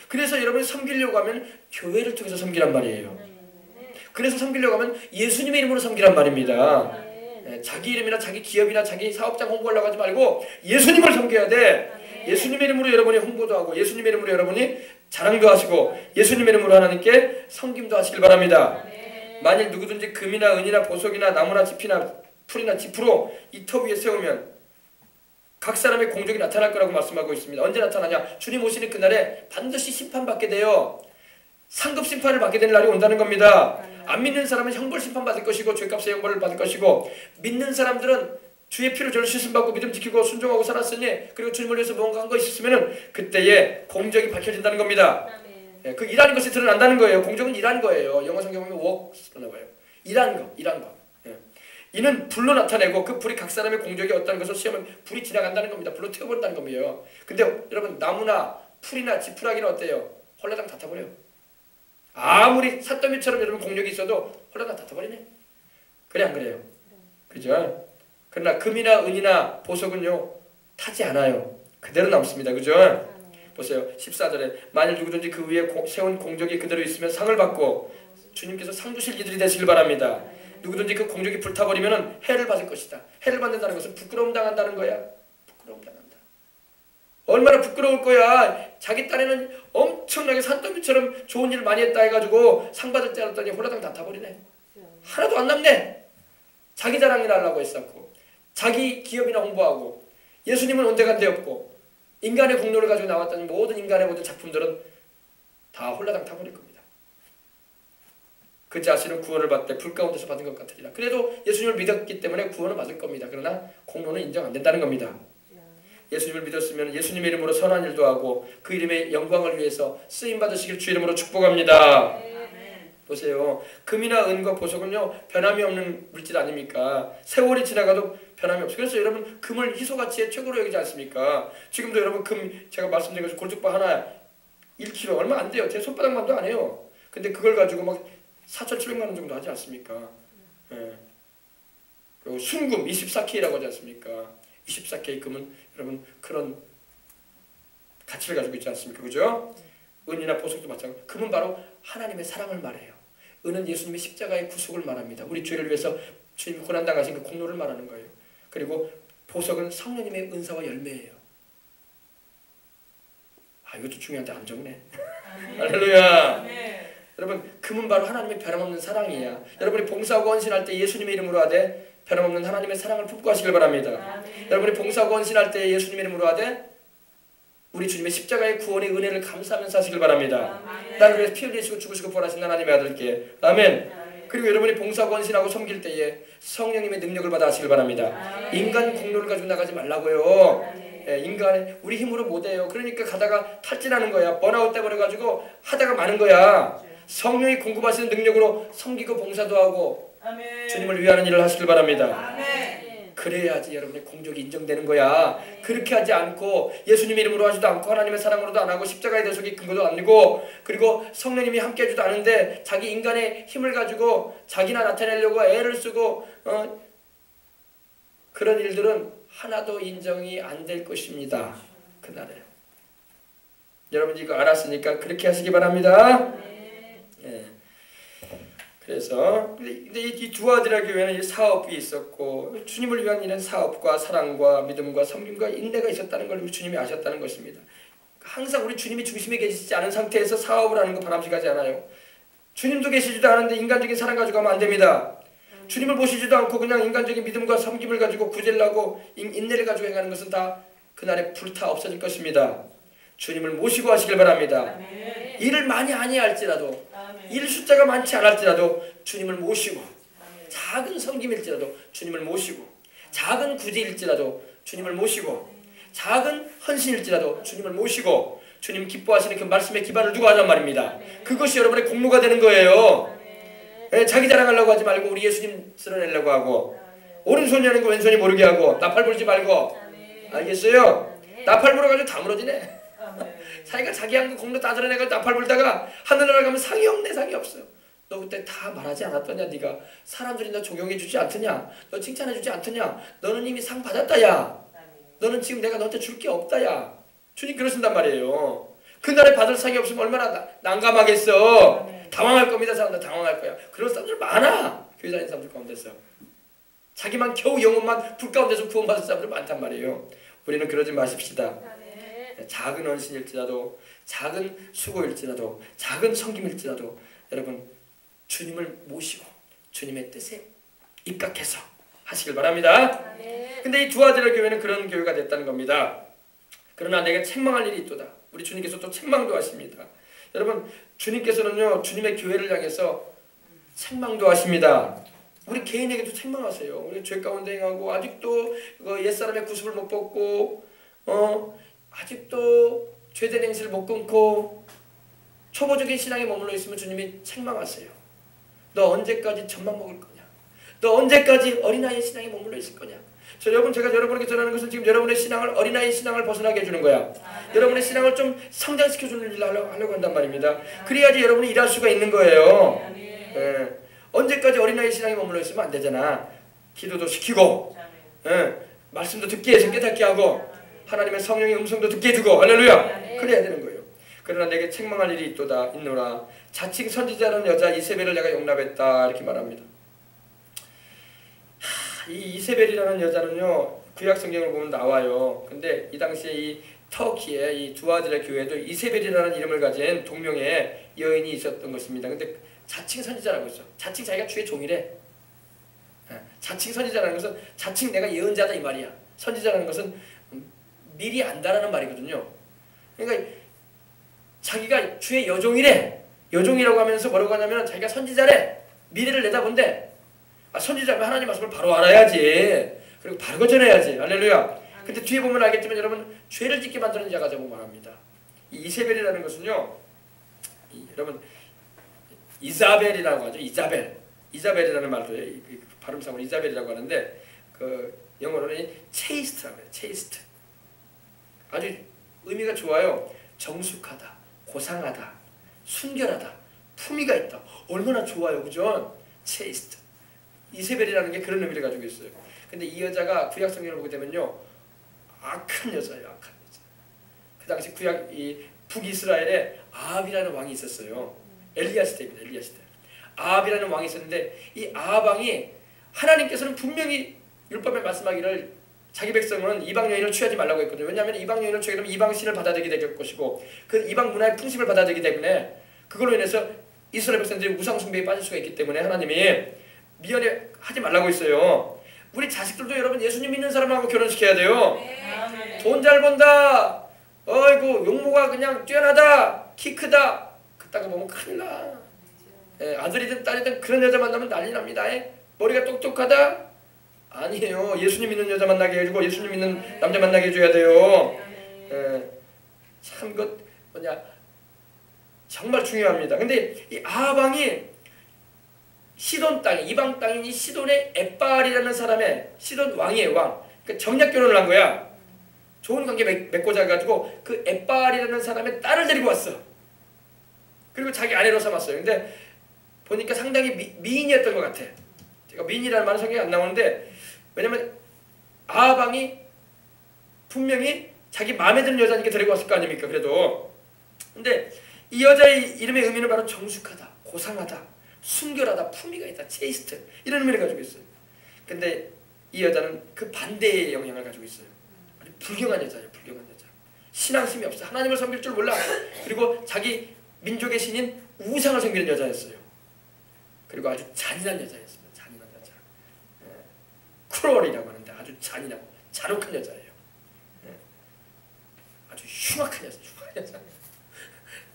그래서 여러분이 섬기려고 하면 교회를 통해서 섬기란 말이에요. 그래서 섬기려고 하면 예수님의 이름으로 섬기란 말입니다. 자기 이름이나 자기 기업이나 자기 사업장 홍보하려고 하지 말고 예수님을 섬겨야 돼. 예수님의 이름으로 여러분이 홍보도 하고 예수님의 이름으로 여러분이 자랑도 하시고 예수님의 이름으로 하나님께 섬김도 하시길 바랍니다. 만일 누구든지 금이나 은이나 보석이나 나무나 짚이나 풀이나 짚으로 이 터 위에 세우면 각 사람의 공적이 나타날 거라고 말씀하고 있습니다. 언제 나타나냐? 주님 오시는 그날에 반드시 심판받게 돼요. 상급 심판을 받게 되는 날이 온다는 겁니다. 안 믿는 사람은 형벌 심판 받을 것이고 죄값의 형벌을 받을 것이고, 믿는 사람들은 주의 피로 저를 씻음받고 믿음 지키고 순종하고 살았으니 그리고 주님을 위해서 뭔가 한 거 있었으면 그때에 공적이 밝혀진다는 겁니다. 그 일하는 것이 드러난다는 거예요. 공적은 일한 거예요. 영어 성경 보면 works로 나와요. 일한 거. 이는 불로 나타내고 그 불이 각 사람의 공적이 어떤 것을 시험하면 불이 지나간다는 겁니다. 불로 태워버린다는 겁니다. 근데 여러분 나무나 풀이나 지푸라기는 어때요? 홀라당 다 타버려요. 아무리 삿더미처럼 여러분 공력이 있어도 홀라당 다 타버리네. 그래 안 그래요? 그죠? 그러나 금이나 은이나 보석은요 타지 않아요. 그대로 남습니다. 그죠? 보세요. 14절에 만일 누구든지 그 위에 세운 공적이 그대로 있으면 상을 받고 주님께서 상 주실 이들이 되시길 바랍니다. 누구든지 그 공적이 불타버리면 해를 받을 것이다. 해를 받는다는 것은 부끄러움 당한다는 거야. 부끄러움 당한다. 얼마나 부끄러울 거야. 자기 딴에는 엄청나게 산더미처럼 좋은 일을 많이 했다 해가지고 상 받을 때 알았더니 홀라당 다 타버리네. 하나도 안 남네. 자기 자랑이나 하려고 했었고 자기 기업이나 홍보하고 예수님은 온데간데 없고 인간의 공로를 가지고 나왔더니 모든 인간의 모든 작품들은 다 홀라당 타버릴 겁니다. 그 자신은 구원을 받되 불 가운데서 받은 것 같으리라. 그래도 예수님을 믿었기 때문에 구원을 받을 겁니다. 그러나 공로는 인정 안 된다는 겁니다. 예수님을 믿었으면 예수님의 이름으로 선한 일도 하고 그 이름의 영광을 위해서 쓰임 받으시길 주 이름으로 축복합니다. 보세요. 금이나 은과 보석은요 변함이 없는 물질 아닙니까? 세월이 지나가도 변함이 없어요. 그래서 여러분 금을 희소가치의 최고로 여기지 않습니까? 지금도 여러분 금 제가 말씀드린 것처럼 골쭉바 하나 1kg 얼마 안 돼요. 제 손바닥만도 안 해요. 근데 그걸 가지고 막 4,700만 원 정도 하지 않습니까? 그리고 순금 24K라고 하지 않습니까? 24K 금은 여러분 그런 가치를 가지고 있지 않습니까? 그죠? 은이나 보석도 마찬가지고 금은 바로 하나님의 사랑을 말해요. 은은 예수님의 십자가의 구속을 말합니다. 우리 죄를 위해서 주님이 고난당하신 그 공로를 말하는 거예요. 그리고 보석은 성령님의 은사와 열매예요. 이것도 중요한데 안 적네. 할렐루야. 여러분 금은 바로 하나님의 변함없는 사랑이야. 여러분이 봉사하고 헌신할 때 예수님의 이름으로 하되 변함없는 하나님의 사랑을 품고 하시길 바랍니다. 여러분이 봉사하고 헌신할 때 예수님의 이름으로 하되 우리 주님의 십자가의 구원의 은혜를 감사하면서 하시길 바랍니다. 나를 위해서 피 흘리시고 죽으시고 부활하신 하나님의 아들께 아멘. 그리고 여러분이 봉사하고 헌신하고 섬길 때에 성령님의 능력을 받아 하시길 바랍니다. 인간 공로를 가지고 나가지 말라고요. 인간의 우리 힘으로 못해요. 그러니까 가다가 탈진하는 거야. 번아웃 돼버려 가지고 하다가 마는 거야. 성령이 공급하시는 능력으로 섬기고 봉사도 하고 주님을 위하는 일을 하시길 바랍니다. 그래야지 여러분의 공적이 인정되는 거야. 그렇게 하지 않고 예수님의 이름으로 하지도 않고 하나님의 사랑으로도 안 하고 십자가의 대속이 근거도 아니고 그리고 성령님이 함께 해주도 않은데 자기 인간의 힘을 가지고 자기나 나타내려고 애를 쓰고 그런 일들은 하나도 인정이 안 될 것입니다. 그날에 여러분 이거 알았으니까 그렇게 하시기 바랍니다. 예. 그래서 근데 이 두 아들의 교회는 사업이 있었고 주님을 위한 일은 사업과 사랑과 믿음과 섬김과 인내가 있었다는 걸 우리 주님이 아셨다는 것입니다. 항상 우리 주님이 중심에 계시지 않은 상태에서 사업을 하는 거 바람직하지 않아요. 주님도 계시지도 않은데 인간적인 사랑 가지고 가면 안 됩니다. 주님을 모시지도 않고 그냥 인간적인 믿음과 섬김을 가지고 구제하고 인내를 가지고 행하는 것은 다 그날에 불타 없어질 것입니다. 주님을 모시고 하시길 바랍니다. 일을 많이 아니할지라도 일 숫자가 많지 않을지라도 주님을 모시고 작은 섬김일지라도 주님을 모시고 작은 구제일지라도 주님을 모시고 작은 헌신일지라도 주님을 모시고 주님 기뻐하시는 그 말씀에 기반을 두고 하란 말입니다. 그것이 여러분의 공로가 되는 거예요. 자기 자랑하려고 하지 말고 우리 예수님 쓸어내려고 하고 오른손이 하는 거 왼손이 모르게 하고 나팔 불지 말고 알겠어요? 나팔 불어가지고 다 무너지네. 자기가 자기 한 거 공로 다 드러내가지고 나팔 불다가 하늘나라 가면 상이 없네. 상이 없어. 너 그때 다 말하지 않았더냐. 네가 사람들이 너 존경해 주지 않더냐. 너 칭찬해 주지 않더냐. 너는 이미 상 받았다 야. 너는 지금 내가 너한테 줄 게 없다 야. 주님 그러신단 말이에요. 그날에 받을 상이 없으면 얼마나 난감하겠어. 당황할 겁니다. 사람들 당황할 거야. 그런 사람들 많아. 교회 다니는 사람들 가운데서 자기만 겨우 영혼만 불 가운데서 구원받을 사람들 많단 말이에요. 우리는 그러지 마십시다. 작은 헌신일지라도 작은 수고일지라도 작은 섬김일지라도 여러분 주님을 모시고 주님의 뜻에 입각해서 하시길 바랍니다. 근데 이 두 아들의 교회는 그런 교회가 됐다는 겁니다. 그러나 내게 책망할 일이 있도다. 우리 주님께서 또 책망도 하십니다. 여러분 주님께서는요 주님의 교회를 향해서 책망도 하십니다. 우리 개인에게도 책망하세요. 우리 죄 가운데 행하고 아직도 옛사람의 구습을 못 벗고 아직도 죄된 행실을 못 끊고 초보적인 신앙에 머물러 있으면 주님이 책망하세요. 너 언제까지 젖만 먹을 거냐? 너 언제까지 어린아이의 신앙에 머물러 있을 거냐? 여러분 제가 여러분에게 전하는 것은 지금 여러분의 신앙을 어린아이의 신앙을 벗어나게 해주는 거야. 여러분의 신앙을 좀 성장시켜주는 일을 하려고 한단 말입니다. 그래야지 여러분이 일할 수가 있는 거예요. 언제까지 어린아이의 신앙에 머물러 있으면 안 되잖아. 기도도 시키고 말씀도 듣게 해서 깨닫게 하고 하나님의 성령의 음성도 듣게 해주고 할렐루야. 그래야 되는 거예요. 그러나 내게 책망할 일이 있노라. 자칭 선지자라는 여자 이세벨을 내가 용납했다 이렇게 말합니다. 이 이세벨이라는 여자는요 구약 성경을 보면 나와요. 근데 이 당시에 이 터키에 이 두 아들의 교회도 이세벨이라는 이름을 가진 동명의 여인이 있었던 것입니다. 근데 자칭 선지자라고 했어. 자칭 자기가 주의 종이래. 자칭 선지자라는 것은 자칭 내가 예언자다 이 말이야. 선지자라는 것은 미리 안다라는 말이거든요. 그러니까 자기가 주의 여종이래. 여종이라고 하면서 뭐라고 하냐면 자기가 선지자래. 미래를 내다본데 선지자면 하나님 말씀을 바로 알아야지. 그리고 바로 전해야지. 할렐루야. 근데 뒤에 보면 알겠지만 여러분 죄를 짓게 만드는 자가 되고 말합니다. 이 이세벨이라는 것은요. 여러분 이자벨이라고 하죠. 이자벨이라는 말도 발음상으로 이자벨이라고 하는데 그 영어로는 체이스트라고 해요. 체이스트. 아주 의미가 좋아요. 정숙하다, 고상하다, 순결하다, 품위가 있다. 얼마나 좋아요, 그죠? 체이스트. 이세벨이라는 게 그런 의미를 가지고 있어요. 근데 이 여자가 구약 성경을 보게 되면요, 악한 여자예요, 악한 여자. 그 당시 구약 이 북이스라엘에 아합이라는 왕이 있었어요. 엘리야 시대입니다, 엘리야 시대. 아합이라는 왕이 있었는데 이 아합 왕이 하나님께서는 분명히 율법에 말씀하기를 자기 백성은 이방 여인을 취하지 말라고 했거든요. 왜냐하면 이방 여인을 취하게 되면 이방 신을 받아들이게 될 것이고 그 이방 문화의 풍습을 받아들이기 때문에 그걸로 인해서 이스라엘 백성들이 우상 숭배에 빠질 수가 있기 때문에 하나님이 미연에 하지 말라고 했어요. 우리 자식들도 여러분 예수님 믿는 사람하고 결혼시켜야 돼요. 돈 잘 번다, 어이구 용모가 그냥 뛰어나다, 키 크다, 그따가 보면 큰일 나. 아들이든 딸이든 그런 여자 만나면 난리 납니다. 머리가 똑똑하다? 아니에요. 예수님 믿는 여자 만나게 해주고 예수님 믿는 남자 만나게 해줘야 돼요. 참 그 뭐냐 정말 중요합니다. 근데 이 아방이 시돈 땅, 이방 땅인 이 시돈의 엣발이라는 사람의 시돈 왕이에요. 왕. 그러니까 정략 결혼을 한 거야. 좋은 관계 맺고자 해가지고 그 엣발이라는 사람의 딸을 데리고 왔어. 그리고 자기 아내로 삼았어요. 근데 보니까 상당히 미인이었던 것 같아. 제가 미인이라는 말은 성경에 안 나오는데 왜냐면 아방이 분명히 자기 마음에 드는 여자니까 데리고 왔을 거 아닙니까? 그래도 근데 이 여자의 이름의 의미는 바로 정숙하다, 고상하다, 순결하다, 품위가 있다, 체이스트 이런 의미를 가지고 있어요. 근데 이 여자는 그 반대의 영향을 가지고 있어요. 아주 불경한 여자예요. 불경한 여자. 신앙심이 없어. 하나님을 섬길 줄 몰라. 그리고 자기 민족의 신인 우상을 섬기는 여자였어요. 그리고 아주 잔인한 여자였습니다. 잔인한 여자. 크롤이라고 하는데 아주 잔인하고 잔혹한 여자예요. 아주 흉악한 여자. 흉악한 여자.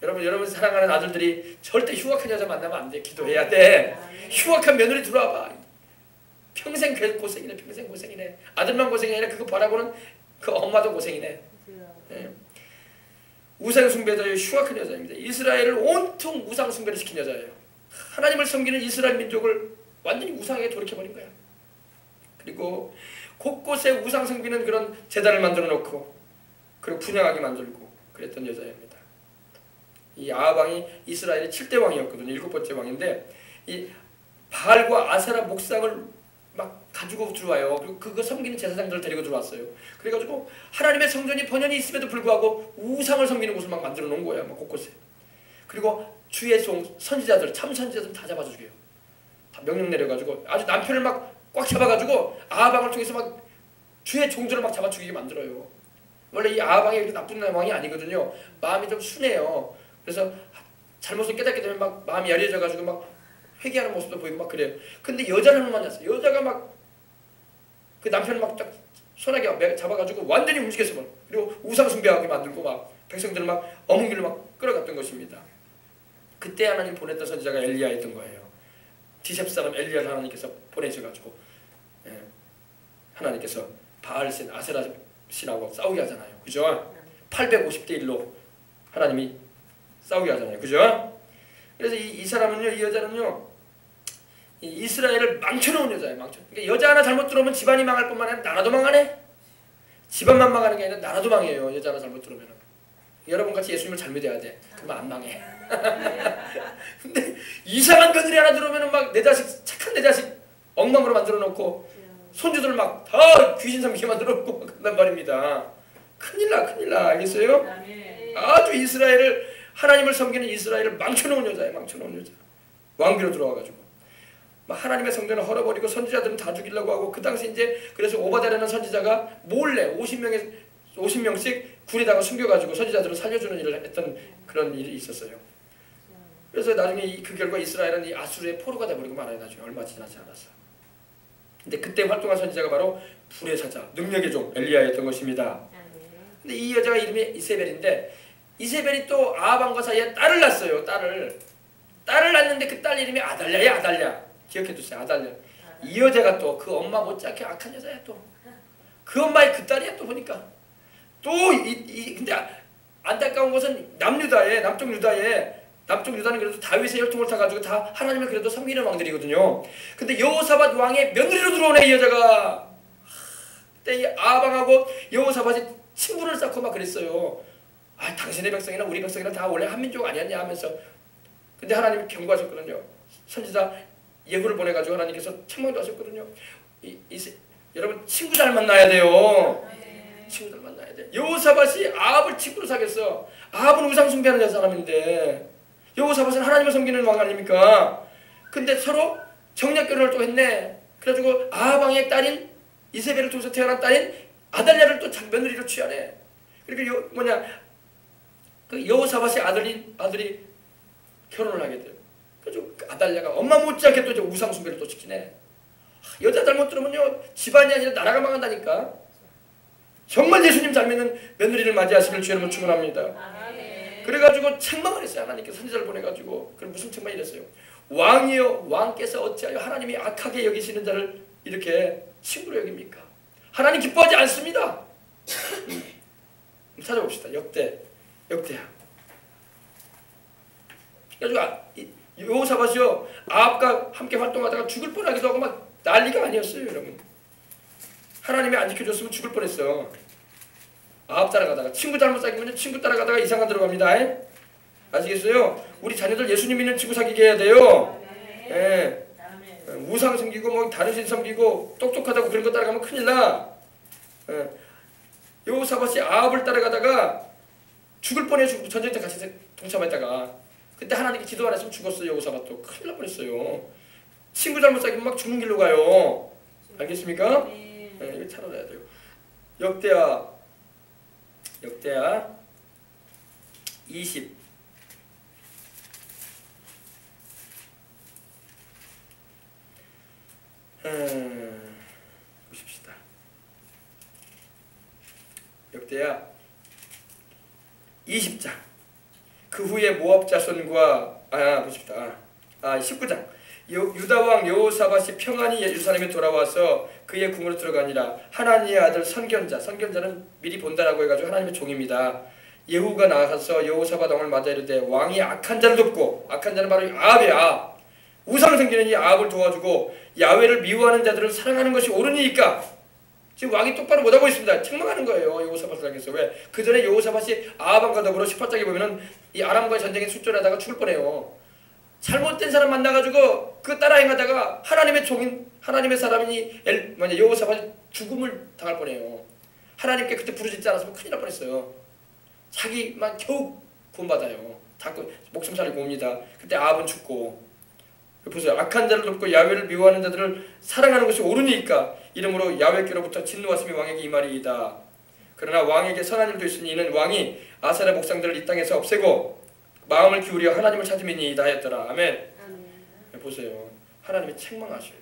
여러분 사랑하는 아들들이 절대 흉악한 여자 만나면 안 돼. 기도해야 돼. 흉악한 며느리 들어와봐. 평생 고생이네. 평생 고생이네. 아들만 고생이 아니라 그거 바라보는 그 엄마도 고생이네. 우상 숭배자의 흉악한 여자입니다. 이스라엘을 온통 우상 숭배를 시킨 여자예요. 하나님을 섬기는 이스라엘 민족을 완전히 우상에 돌이켜버린 거야. 그리고 곳곳에 우상 섬기는 그런 제단을 만들어 놓고 그리고 분양하게 만들고 그랬던 여자입니다. 이 아방이 이스라엘의 7대 왕이었거든요. 7번째 왕인데 이 바알과 아세라 목상을 막 가지고 들어와요. 그리고 그거 섬기는 제사장들을 데리고 들어왔어요. 그래가지고 하나님의 성전이 번연히 있음에도 불구하고 우상을 섬기는 곳을 막 만들어 놓은 거예요. 막 곳곳에. 그리고 주의 종 선지자들, 참 선지자들 다 잡아 죽여요. 다 명령 내려가지고 아주 남편을 막 꽉 잡아가지고 아방을 통해서 막 주의 종들을 막 잡아 죽이게 만들어요. 원래 이 아방이 이렇게 나쁜 왕이 아니거든요. 마음이 좀 순해요. 그래서 잘못을 깨닫게 되면 막 마음이 야리해져가지고 막 회개하는 모습도 보이고 막 그래요. 근데 여자를 만났어요. 여자가 막 그 남편을 막 딱 손아귀 잡아가지고 완전히 움직였어 버. 그리고 우상 숭배하게 만들고 막 백성들을 막 어문길로 막 끌어갔던 것입니다. 그때 하나님 보냈던 선지자가 엘리야였던 거예요. 디셉 사람 엘리야를 하나님께서 보내셔가지고 하나님께서 바알신 아세라 신하고 싸우게 하잖아요. 그죠? 850대 1로 하나님이 싸우게 하잖아요. 그죠? 그래서 이 사람은요, 이 여자는요, 이 이스라엘을 망쳐놓은 여자예요. 그러니까 여자 하나 잘못 들어오면 집안이 망할 뿐만 아니라 나라도 망하네. 집안만 망하는 게 아니라 나라도 망해요. 여자 하나 잘못 들어오면. 여러분 같이 예수님을 잘 믿어야 돼. 그러면 안 망해. 근데 이상한 며느리 하나 들어오면 막 내 자식, 착한 내 자식 엉망으로 만들어 놓고 손주들 막 다 귀신 삼키게 만들어 놓고 그런단 말입니다. 큰일 나. 알겠어요? 아주 이스라엘을 하나님을 섬기는 이스라엘을 망쳐놓은 여자예요. 망쳐놓은 여자. 왕비로 들어와가지고 막 하나님의 성전을 헐어버리고 선지자들은 다 죽이려고 하고 그 당시 이제 그래서 오바댜라는 선지자가 몰래 50명씩 굴에다가 숨겨가지고 선지자들을 살려주는 일을 했던 그런 일이 있었어요. 그래서 나중에 그 결과 이스라엘은 이 아수르의 포로가 돼버리고 말아요. 나중에 얼마 지나지 않았어. 근데 그때 활동한 선지자가 바로 불의 사자, 능력의 종 엘리야였던 것입니다. 근데 이 여자가 이름이 이세벨인데 이세벨이 또 아방과 사이에 딸을 낳았어요. 딸을 낳았는데 그 딸 이름이 아달랴야. 아달랴. 기억해두세요. 아달랴. 이 여자가 또 그 엄마 못지않게 악한 여자야. 또 그 엄마의 그 딸이야. 또 보니까 또 근데 안타까운 것은 남쪽 유다는 그래도 다윗의 혈통을 타가지고 다 하나님을 그래도 섬기는 왕들이거든요. 근데 여호사밧 왕의 며느리로 들어오네 이 여자가. 그때 이 아방하고 여호사밧이 친분을 쌓고 막 그랬어요. 아, 당신의 백성이나 우리 백성이나 다 원래 한민족 아니었냐 하면서. 근데 하나님이 경고하셨거든요. 선지자 예후를 보내가지고 하나님께서 책망도 하셨거든요. 여러분 친구 잘 만나야 돼요. 친구 잘 만나야 돼. 여호사밧이 아합을 친구로 사귀었어. 아합은 우상 숭배하는 사람인데 여호사밧은 하나님을 섬기는 왕 아닙니까? 근데 서로 정략 결혼을 또 했네. 그래가지고 아합 왕의 딸인 이세벨을 통해서 태어난 딸인 아달랴를 또 자기 며느리로 취하네. 그리고 그 여호사밧의 아들이 결혼을 하게 돼요. 그래서 아달랴가 엄마 못지않게 또 이제 우상 숭배를 또 지키네. 여자 잘못 들으면요 집안이 아니라 나라가 망한다니까. 정말 예수님 잘 믿는 며느리를 맞이하시길 주의 이름으로 축원합니다. 그래가지고 책망을 했어요. 하나님께 선지자를 보내가지고. 그럼 무슨 책망이 이랬어요? 왕이여 왕께서 어찌하여 하나님이 악하게 여기시는 자를 이렇게 친구로 여깁니까? 하나님 기뻐하지 않습니다. 찾아봅시다. 역대야. 그래가지고 여호사밧이요 아합과 함께 활동하다가 죽을 뻔하기도 하고 막 난리가 아니었어요. 여러분 하나님이 안 지켜줬으면 죽을 뻔했어. 아합 따라가다가 친구 잘못 사귀면 친구 따라가다가 이상한 들어갑니다. 아시겠어요? 우리 자녀들 예수님 믿는 친구 사귀게 해야 돼요. 예. 우상 섬기고 뭐 다른 신 섬기고 똑똑하다고 그런 거 따라가면 큰일 나. 예. 여호사밧이 아합을 따라가다가 죽을 뻔해서 전쟁 때 같이 동참했다가 그때 하나님께 기도 안 했으면 죽었어요. 여호사밧도 큰일 날 뻔했어요. 친구 잘못 사귀면 막 죽는 길로 가요. 알겠습니까? 예, 이거 잘 알아야 돼요. 역대하 20 보십시다. 역대하 20장 그 후에 모압 자손과 보십시다. 19장 유다왕 여호사밧이 평안히 예루살렘에 돌아와서 그의 궁으로 들어가니라. 하나님의 아들 선견자는 미리 본다라고 해가지고 하나님의 종입니다. 예후가 나가서 여호사밧 왕을 맞아 이르되 왕이 악한 자를 돕고 악한 자는 바로 아합이야. 우상 섬기는 이 아합을 도와주고 야훼를 미워하는 자들을 사랑하는 것이 옳으니까. 지금 왕이 똑바로 못하고 있습니다. 책망하는 거예요. 여호사밧을 향해서. 왜? 그 전에 여호사밧이 아합과 더불어 18장에 보면은 이 아람과의 전쟁에 출전하다가 죽을 뻔해요. 잘못된 사람 만나가지고 그 따라 행하다가 하나님의 종인 하나님의 사람이니 여호사밧이 죽음을 당할 뻔해요. 하나님께 그때 부르짖지 않았으면 큰일 날 뻔했어요. 자기만 겨우 구원받아요. 다 목숨 살리고 옵니다. 그때 아합은 죽고. 보세요. 악한 자를 돕고 야훼를 미워하는 자들을 사랑하는 것이 옳으니까 이러므로 야훼께로부터 진노하심이 왕에게 임하리이다. 그러나 왕에게 선한 일도 있으니 이는 왕이 아살의 목상들을 이 땅에서 없애고 마음을 기울여 하나님을 찾음이니이다 하였더라. 아멘. 보세요. 하나님이 책망하셔요.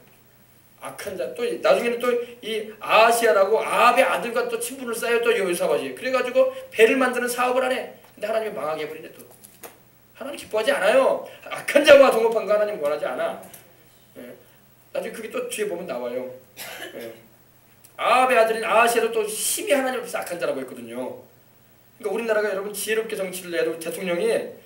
악한 자. 또 나중에는 또 이 아하시아라고 아합의 아들과 또 친분을 쌓여 또 여호사밧이 그래가지고 배를 만드는 사업을 하네. 근데 하나님이 망하게 해버리네 또. 하나님 기뻐하지 않아요. 악한 자와 동업한 거 하나님 원하지 않아. 나중에 그게 또 뒤에 보면 나와요. 아합의 아들인 아하시아도 또 심히 하나님 앞에서 악한 자라고 했거든요. 그러니까 우리나라가 여러분 지혜롭게 정치를 해도 대통령이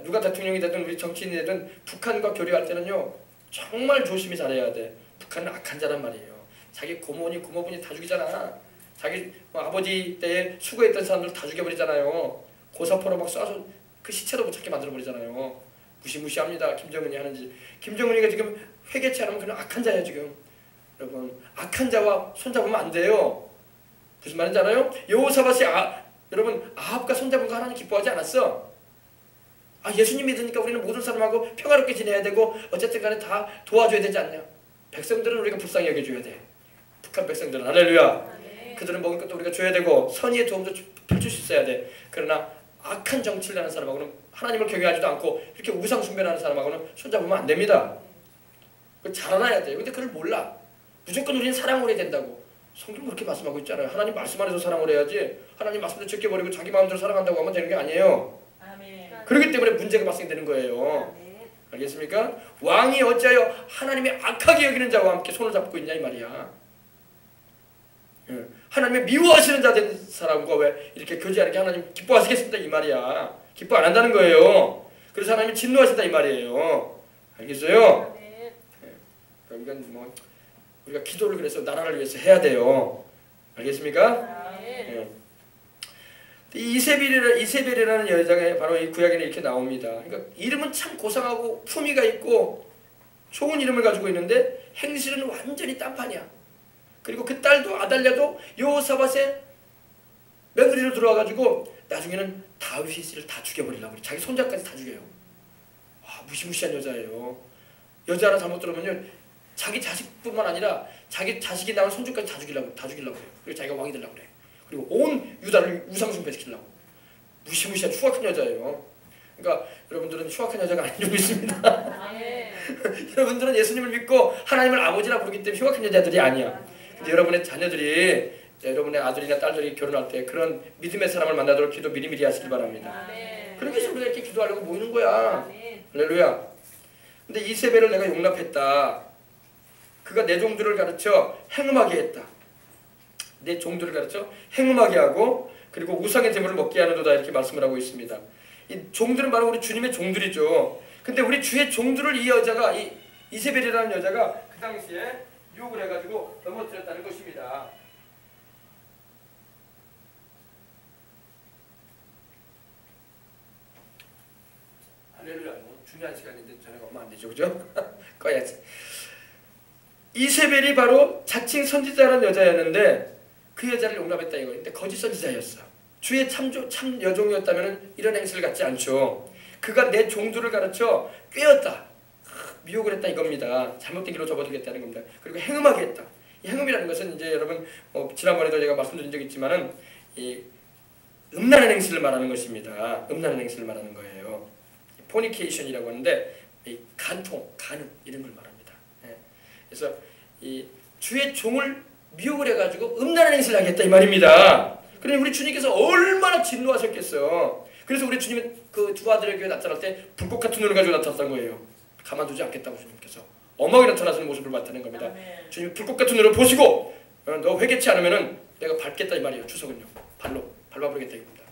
누가 대통령이 되든 우리 정치인이 되든 북한과 교류할 때는요 정말 조심히 잘해야 돼. 북한은 악한 자란 말이에요. 자기 고모분이 다 죽이잖아. 자기 아버지 때에 수고했던 사람들 다 죽여버리잖아요. 고사포로 막 쏴서 그 시체도 못 찾게 만들어버리잖아요. 무시무시합니다. 김정은이 하는지. 김정은이가 지금 회개치 않으면 그는 악한 자예요 지금. 여러분 악한 자와 손잡으면 안 돼요. 무슨 말인지 알아요? 여호사밧이 여러분 아합과 손잡은 거 하나님 기뻐하지 않았어. 예수님 믿으니까 우리는 모든 사람하고 평화롭게 지내야 되고 어쨌든 간에 다 도와줘야 되지 않냐. 백성들은 우리가 불쌍히 여겨줘야 돼. 북한 백성들은 할렐루야. 그들은 먹을 것도 우리가 줘야 되고 선의의 도움도 펼칠 수 있어야 돼. 그러나 악한 정치를 하는 사람하고는 하나님을 경외하지도 않고 이렇게 우상 숭배하는 사람하고는 손잡으면 안 됩니다. 잘 알아야 돼요. 근데 그걸 몰라. 무조건 우리는 사랑을 해야 된다고. 성경 그렇게 말씀하고 있잖아요. 하나님 말씀 안에서 사랑을 해야지 하나님 말씀도 제껴버리고 자기 마음대로 살아간다고 하면 되는 게 아니에요. 그렇기 때문에 문제가 발생되는 거예요. 알겠습니까? 왕이 어찌하여 하나님의 악하게 여기는 자와 함께 손을 잡고 있냐 이 말이야. 하나님의 미워하시는 자 된 사람과 왜 이렇게 교제하는 게 하나님 기뻐하시겠습니다 이 말이야. 기뻐 안 한다는 거예요. 그래서 하나님이 진노하신다 이 말이에요. 알겠어요? 이건 뭐 우리가 기도를 그래서 나라를 위해서 해야 돼요. 알겠습니까? 이세벨이라는 여자가 바로 이 구약에는 이렇게 나옵니다. 그러니까 이름은 참 고상하고 품위가 있고 좋은 이름을 가지고 있는데 행실은 완전히 딴판이야. 그리고 그 딸도 아달랴도 여호사밧의 며느리로 들어와가지고 나중에는 다윗을 다 죽여버리려고 그래. 자기 손자까지 다 죽여요. 무시무시한 여자예요. 여자 하나 잘못 들으면요 자기 자식뿐만 아니라 자기 자식이 낳은 손주까지 다 죽이려고 그래요. 그리고 자기가 왕이 되려고 그래. 그리고 온 유다를 우상숭배시키려고. 무시무시한 추악한 여자예요. 그러니까 여러분들은 추악한 여자가 아닌 줄 믿습니다. 여러분들은 예수님을 믿고 하나님을 아버지라 부르기 때문에 흉악한 여자들이 아니야. 근데 여러분의 자녀들이, 여러분의 아들이나 딸들이 결혼할 때 그런 믿음의 사람을 만나도록 기도 미리미리 하시길 바랍니다. 그렇게 해서 우리가 이렇게 기도하려고 모이는 거야. 할렐루야. 근데 이세벨을 내가 용납했다. 그가 내 종들을 가르쳐 행음하게 했다. 내 종들을 가르쳐 행음하게 하고 그리고 우상의 제물을 먹게 하는도다 이렇게 말씀을 하고 있습니다. 이 종들은 바로 우리 주님의 종들이죠. 근데 우리 주의 종들을 이 여자가, 이 이세벨이라는 여자가 그 당시에 유혹을 해가지고 넘어뜨렸다는 것입니다. 할렐루야. 뭐 중요한 시간인데 전화가 오면 안 되죠, 그죠? 꺼야지. 이세벨이 바로 자칭 선지자라는 여자였는데 그 여자를 용납했다 이거. 근데 거짓 선지자였어. 주의 참 여종이었다면 이런 행실을 갖지 않죠. 그가 내 종들을 가르쳐 꾀었다. 미혹을 했다 이겁니다. 잘못된 길로 접어들겠다는 겁니다. 그리고 행음하게 했다. 이 행음이라는 것은 이제 여러분 지난번에도 제가 말씀드린 적이 있지만은 이 음란한 행실을 말하는 것입니다. 음란한 행실을 말하는 거예요. 포니케이션이라고 하는데 이 간통, 간음 이런 걸 말합니다. 예. 그래서 이 주의 종을 미혹을 해가지고 음란한 행실을 하겠다 이 말입니다. 그러니 우리 주님께서 얼마나 진노하셨겠어요. 그래서 우리 주님은 그 두 아들의 교회 나타날 때 불꽃 같은 눈을 가지고 나타났던 거예요. 가만두지 않겠다고 주님께서 엄하게 나타나시는 모습을 나타낸 겁니다. 주님이 불꽃 같은 눈을 보시고 너 회개치 않으면은 내가 밟겠다 이 말이에요. 추석은요. 발로 밟아버리겠다 이겁니다.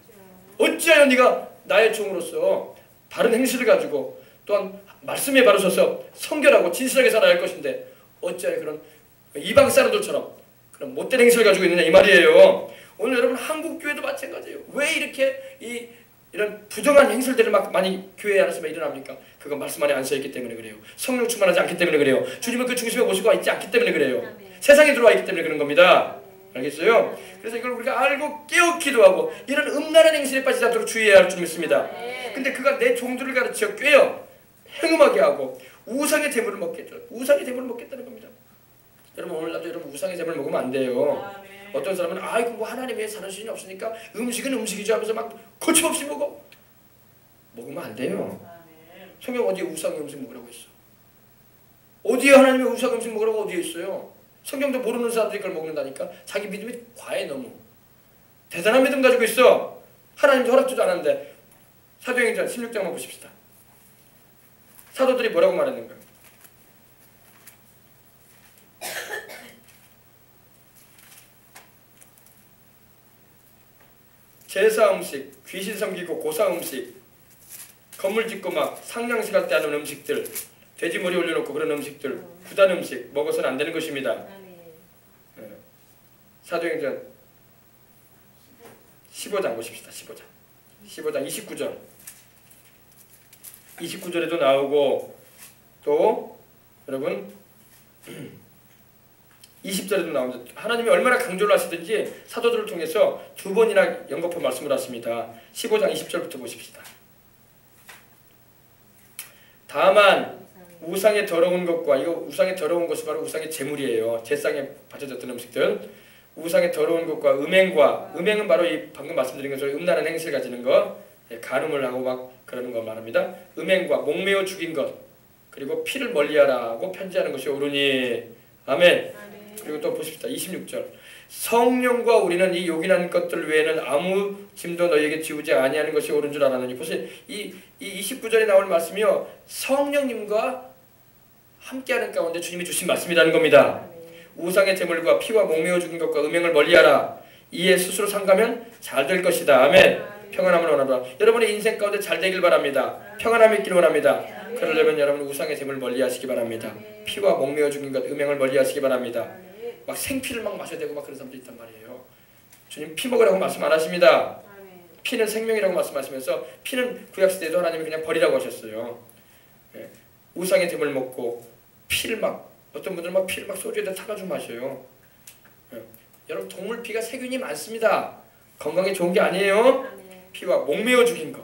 어찌하여 네가 나의 종으로서 바른 행실을 가지고 또한 말씀에 바로 서서 성결하고 진실하게 살아야 할 것인데 어찌하여 그런 이방 사람들처럼 그런 못된 행실을 가지고 있느냐 이 말이에요. 오늘 여러분 한국 교회도 마찬가지예요. 왜 이렇게 이런 부정한 행실들을 막 많이 교회 안에서 일어납니까? 그건 말씀 안에 안 써있기 때문에 그래요. 성령 충만하지 않기 때문에 그래요. 주님은 그 중심에 모시고 있지 않기 때문에 그래요. 세상에 들어와 있기 때문에 그런 겁니다. 알겠어요? 그래서 이걸 우리가 알고 깨어 기도하고 이런 음란한 행실에 빠지지 않도록 주의해야 할 줄 믿습니다. 근데 그가 내 종들을 가르쳐 꿰어 행음하게 하고 우상의 제물을 먹겠죠. 우상의 제물을 먹겠다는 겁니다. 여러분 오늘날도 여러분 우상의 제물을 먹으면 안 돼요. 어떤 사람은 아이고 뭐 하나님 위해 사는 수준이 없으니까 음식은 음식이죠 하면서 막 거침없이 먹으면 안 돼요. 성경 어디에 우상의 음식 먹으라고 했어? 어디에 하나님의 우상의 음식 먹으라고 어디에 있어요? 성경도 모르는 사람들이 그걸 먹는다니까. 자기 믿음이 과해. 너무 대단한 믿음 가지고 있어. 하나님도 허락도 안 하는데. 사도행전 16장만 보십시다. 사도들이 뭐라고 말했는가? 제사 음식, 귀신 섬기고 고사 음식, 건물 짓고 막 상냥식 할 때 하는 음식들, 돼지머리 올려놓고 그런 음식들, 구단 음식 먹어서는 안 되는 것입니다. 사도행전 15장 보십시다. 15장 29절 29절에도 나오고 또 여러분 20절에도 나옵니다. 하나님이 얼마나 강조를 하시든지 사도들을 통해서 두 번이나 연거푸 말씀을 하십니다. 15장 20절부터 보십시다. 다만 우상의 더러운 것과 이거 우상의 더러운 것이 바로 우상의 제물이에요. 제상에 바쳐졌던 음식들. 우상의 더러운 것과 음행은 바로 이 방금 말씀드린 것처럼 음란한 행실을 가지는 것, 간음을 하고 막 그러는 거 말합니다. 음행과 목매어 죽인 것 그리고 피를 멀리하라고 편지하는 것이 옳으니 아멘. 그리고 또 보십시다. 26절 성령과 우리는 이 요긴한 것들 외에는 아무 짐도 너희에게 지우지 아니하는 것이 옳은 줄 알았느니. 보세요. 이 29절에 나올 말씀이요 성령님과 함께하는 가운데 주님이 주신 말씀이라는 겁니다. 우상의 제물과 피와 목매어 죽인 것과 음행을 멀리하라. 이에 스스로 상가면 잘 될 것이다. 아멘. 평안함을 원하노라. 여러분의 인생 가운데 잘 되길 바랍니다. 평안함이 있기를 원합니다. 그러려면 여러분 우상의 제물 멀리하시기 바랍니다. 피와 목매어 죽인 것, 음행을 멀리하시기 바랍니다. 막 생피를 막 마셔야 되고 막 그런 사람도 있단 말이에요. 주님 피 먹으라고 말씀 안 하십니다. 피는 생명이라고 말씀하시면서 피는 구약시대에도 하나님이 그냥 버리라고 하셨어요. 우상의 제물 먹고 피를 막 어떤 분들은 막 피를 막 소주에다 타가지고 마셔요. 여러분 동물 피가 세균이 많습니다. 건강에 좋은 게 아니에요. 피와 목매어 죽인 거,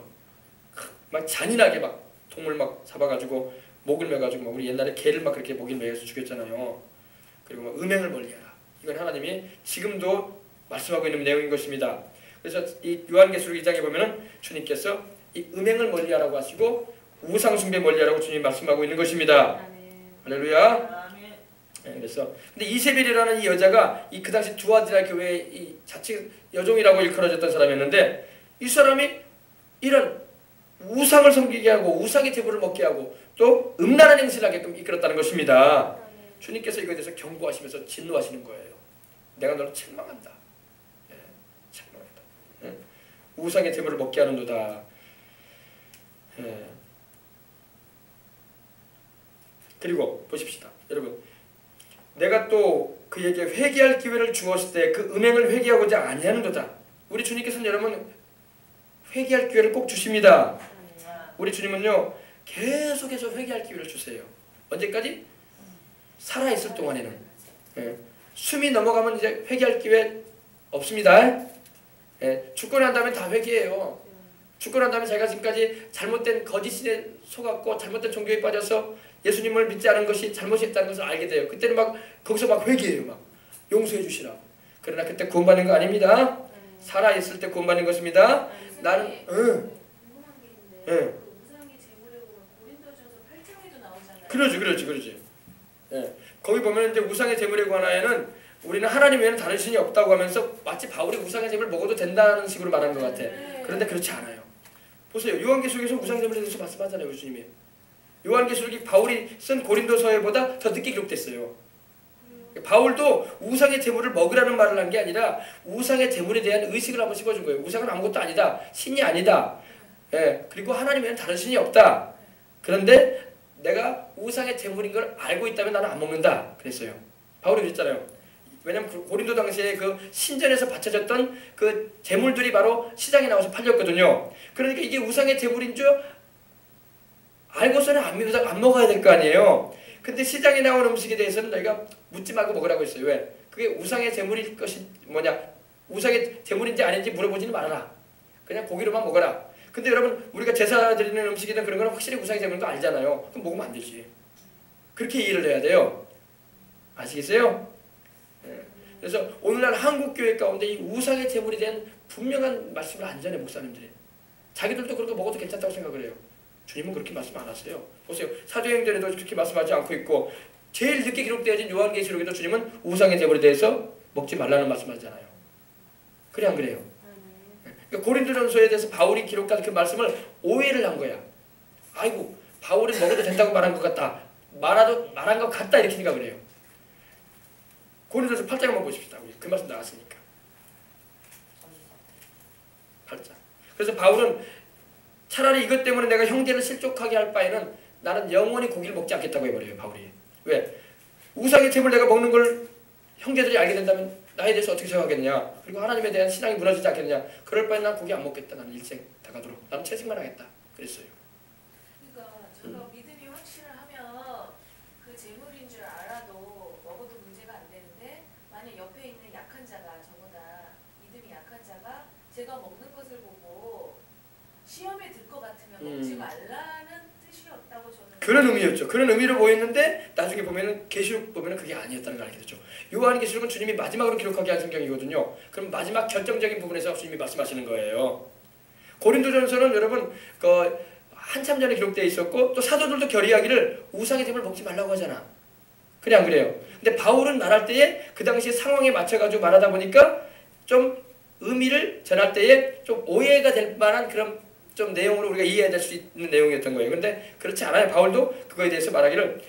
막 잔인하게 막 동물 막 잡아가지고 목을 매가지고 막 우리 옛날에 개를 막 그렇게 목을 매서 죽였잖아요. 그리고 막 음행을 멀리하라. 이건 하나님이 지금도 말씀하고 있는 내용인 것입니다. 그래서 이 요한계시록 2장에 보면은 주님께서 이 음행을 멀리하라고 하시고 우상 숭배 멀리하라고 주님이 말씀하고 있는 것입니다. 할렐루야. 네, 그래서 근데 이세벨이라는 이 여자가 이 그 당시 두아디라 교회의 이 자칭 여종이라고 일컬어졌던 사람이었는데 이 사람이 이런 우상을 섬기게 하고 우상의 제물을 먹게 하고 또 음란한 행실을 하게끔 이끌었다는 것입니다. 주님께서 이거에 대해서 경고하시면서 진노하시는 거예요. 내가 너를 책망한다. 예, 책망한다. 예? 우상의 제물을 먹게 하는도다. 예. 그리고 보십시다. 여러분, 내가 또 그에게 회개할 기회를 주었을 때 그 음행을 회개하고자 아니하는도다. 우리 주님께서는 여러분 회개할 기회를 꼭 주십니다. 우리 주님은요 계속해서 회개할 기회를 주세요. 언제까지? 살아있을 동안에는. 예. 숨이 넘어가면 이제 회개할 기회 없습니다. 예. 죽고 난 다음에 다 회개해요. 죽고 난 다음에 자기가 지금까지 잘못된 거짓신에 속았고 잘못된 종교에 빠져서 예수님을 믿지 않은 것이 잘못이었다는 것을 알게 돼요. 그때는 막 거기서 막 회개해요. 막 용서해 주시라. 그러나 그때 구원받는 거 아닙니다. 살아있을 때 구원받는 것입니다. 나는 궁금한 게 있는데 그 우상의 제물에 보면 고린도전서 8장에도 나오잖아요. 그러지. 예. 거기 보면 이제 우상의 제물에 관하여는 우리는 하나님 외에는 다른 신이 없다고 하면서 마치 바울이 우상의 제물을 먹어도 된다는 식으로 말한 것 같아. 그런데 그렇지 않아요. 보세요. 요한계시록에서 우상의 제물에 대해서 말씀하잖아요. 예수님이. 요한계시록이 바울이 쓴 고린도서에보다 더 늦게 기록됐어요. 바울도 우상의 제물을 먹으라는 말을 한 게 아니라 우상의 제물에 대한 의식을 한번 심어준 거예요. 우상은 아무것도 아니다. 신이 아니다. 예, 그리고 하나님에는 다른 신이 없다. 그런데 내가 우상의 제물인 걸 알고 있다면 나는 안 먹는다. 그랬어요. 바울이 그랬잖아요. 왜냐면 고린도 당시에 그 신전에서 바쳐졌던 그 제물들이 바로 시장에 나와서 팔렸거든요. 그러니까 이게 우상의 제물인 줄 알고서는 안 먹어야 될 거 아니에요. 근데 시장에 나온 음식에 대해서는 너희가 묻지 말고 먹으라고 했어요. 왜? 그게 우상의 제물일 것이 뭐냐? 우상의 제물인지 아닌지 물어보지는 말아라. 그냥 고기로만 먹어라. 근데 여러분 우리가 제사 드리는 음식이든 그런 거는 확실히 우상의 제물인 거 알잖아요. 그럼 먹으면 안 되지. 그렇게 이해를 해야 돼요. 아시겠어요? 네. 그래서 오늘날 한국 교회 가운데 이 우상의 제물에 대한 분명한 말씀을 안 전해 목사님들이. 자기들도 그렇게 먹어도 괜찮다고 생각을 해요. 주님은 그렇게 말씀 안 하세요. 보세요. 사도행전에도 그렇게 말씀하지 않고 있고 제일 늦게 기록되어진 요한계시록에도 주님은 우상의 제물에 대해서 먹지 말라는 말씀하잖아요. 그래 안 그래요? 그러니까 고린도전서에 대해서 바울이 기록한 그 말씀을 오해를 한 거야. 아이고 바울이 먹어도 된다고 말한 것 같다. 말한 것 같다 이렇게 생각을 해요. 고린도전서 8장 한번 보십시다. 우리 그 말씀 나왔으니까. 8장. 그래서 바울은 차라리 이것 때문에 내가 형제를 실족하게 할 바에는 나는 영원히 고기를 먹지 않겠다고 해버려요. 바울이. 왜? 우상의 제물 내가 먹는 걸 형제들이 알게 된다면 나에 대해서 어떻게 생각하겠냐. 그리고 하나님에 대한 신앙이 무너지지 않겠냐. 그럴 바에 난 고기 안 먹겠다. 나는 일생 다가도록. 나는 채식만 하겠다. 그랬어요. 그러니까 제가 믿음이 확실하면 그 제물인 줄 알아도 먹어도 문제가 안 되는데 만약 옆에 있는 약한 자가 저보다 믿음이 약한 자가 제가 먹는 것을 보고 시험에 들 것 같으면 먹지 말라는 뜻이 없다고 저는 그런 의미였죠. 그런 의미로 보였는데 나중에 보면은 계시록 보면은 그게 아니었다는 걸 알게 되죠. 요한계시록은 주님이 마지막으로 기록하게 한 성경이거든요. 그럼 마지막 결정적인 부분에서 주님이 말씀하시는 거예요. 고린도전서는 여러분 그 한참 전에 기록되어 있었고 또 사도들도 결의하기를 우상의 제물 먹지 말라고 하잖아. 그래 안 그래요? 근데 바울은 말할 때에 그 당시 상황에 맞춰가지고 말하다 보니까 좀 의미를 전할 때에 좀 오해가 될 만한 그런 좀 내용으로 우리가 이해해야 될 수 있는 내용이었던 거예요. 근데 그렇지 않아요. 바울도 그거에 대해서 말하기를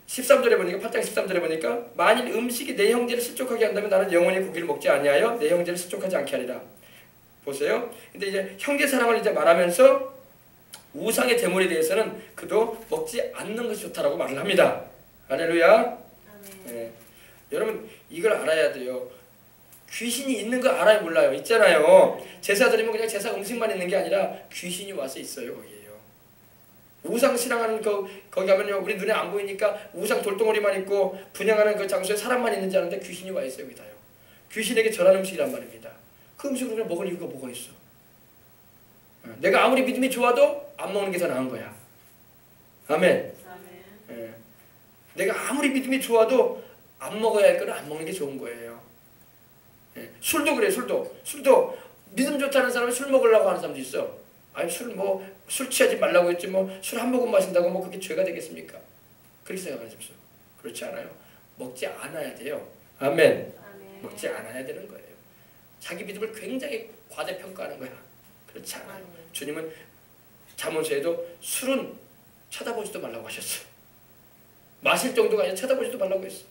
13절에 보니까 8장 13절에 보니까 만일 음식이 내 형제를 실족하게 한다면 나는 영원히 고기를 먹지 아니하여 내 형제를 실족하지 않게 하리라. 보세요. 근데 이제 형제 사랑을 이제 말하면서 우상의 제물에 대해서는 그도 먹지 않는 것이 좋다라고 말을 합니다. 할렐루야. 네. 여러분 이걸 알아야 돼요. 귀신이 있는 거 알아요 몰라요? 있잖아요. 제사 드리면 그냥 제사 음식만 있는 게 아니라 귀신이 와서 있어요. 거기에요. 우상 신앙하는 거기 가면요 우리 눈에 안 보이니까 우상 돌덩어리만 있고 분양하는 그 장소에 사람만 있는지 아는데 귀신이 와 있어요. 여기 다요. 귀신에게 절한 음식이란 말입니다. 그 음식을 그냥 먹을 이유가 뭐가 있어? 내가 아무리 믿음이 좋아도 안 먹는 게 더 나은 거야. 아멘. 내가 아무리 믿음이 좋아도 안 먹어야 할 거는 안 먹는 게 좋은 거예요. 예. 술도 그래요. 술도 믿음 좋다는 사람은 술 먹으려고 하는 사람도 있어. 아니 술 취하지 말라고 했지 술 한 모금 마신다고 그게 죄가 되겠습니까? 그렇게 생각하십시오. 그렇지 않아요. 먹지 않아야 돼요. 아멘. 먹지 않아야 되는 거예요. 자기 믿음을 굉장히 과대평가하는 거야. 그렇지 않아요. 주님은 잠언서에도 술은 쳐다보지도 말라고 하셨어요. 마실 정도가 아니라 쳐다보지도 말라고 했어요.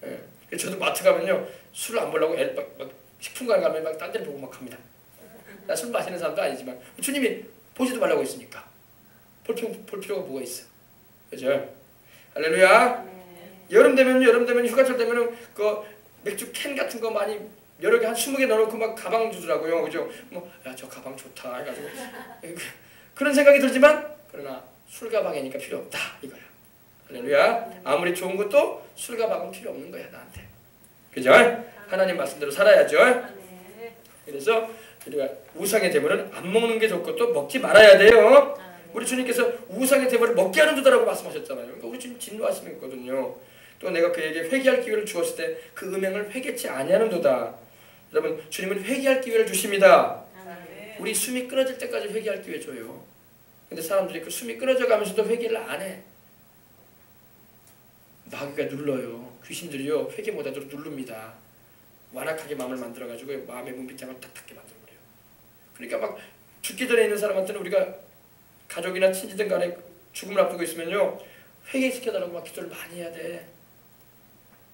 예. 저도 마트 가면요 술을 안 보려고 막 식품관 가면 막 딴 데를 보고 막 합니다. 나 술 마시는 사람도 아니지만 주님이 보지도 말라고 했으니까 볼 필요가 뭐가 있어. 그죠? 할렐루야. 여름 되면 휴가철 되면은 그 맥주 캔 같은 거 많이 여러 개 한 20개 넣어놓고 막 가방 주더라고요. 그죠? 야 저 가방 좋다 해가지고 그런 생각이 들지만 그러나 술 가방이니까 필요 없다 이거야. 할렐루야. 아무리 좋은 것도 술 가방은 필요 없는 거야 나한테. 그죠? 하나님 말씀대로 살아야죠. 그래서 우리가 우상의 제물은 안 먹는 게 좋고 또 먹지 말아야 돼요. 우리 주님께서 우상의 제물을 먹게 하는 도다라고 말씀하셨잖아요. 그러니까 우리 주님 진노하시거든요. 또 내가 그에게 회개할 기회를 주었을 때 그 음행을 회개치 아니하는도다. 여러분 주님은 회개할 기회를 주십니다. 우리 숨이 끊어질 때까지 회개할 기회 줘요. 근데 사람들이 그 숨이 끊어져 가면서도 회개를 안 해. 마귀가 눌러요. 귀신들이요 회개 못하도록 누릅니다. 완악하게 마음을 만들어가지고 마음의 문빗장을 탁탁게 만들어버려요. 그러니까 막 죽기 전에 있는 사람한테는 우리가 가족이나 친지든 간에 죽음을 앞두고 있으면요 회개시켜달라고 막 기도를 많이 해야 돼.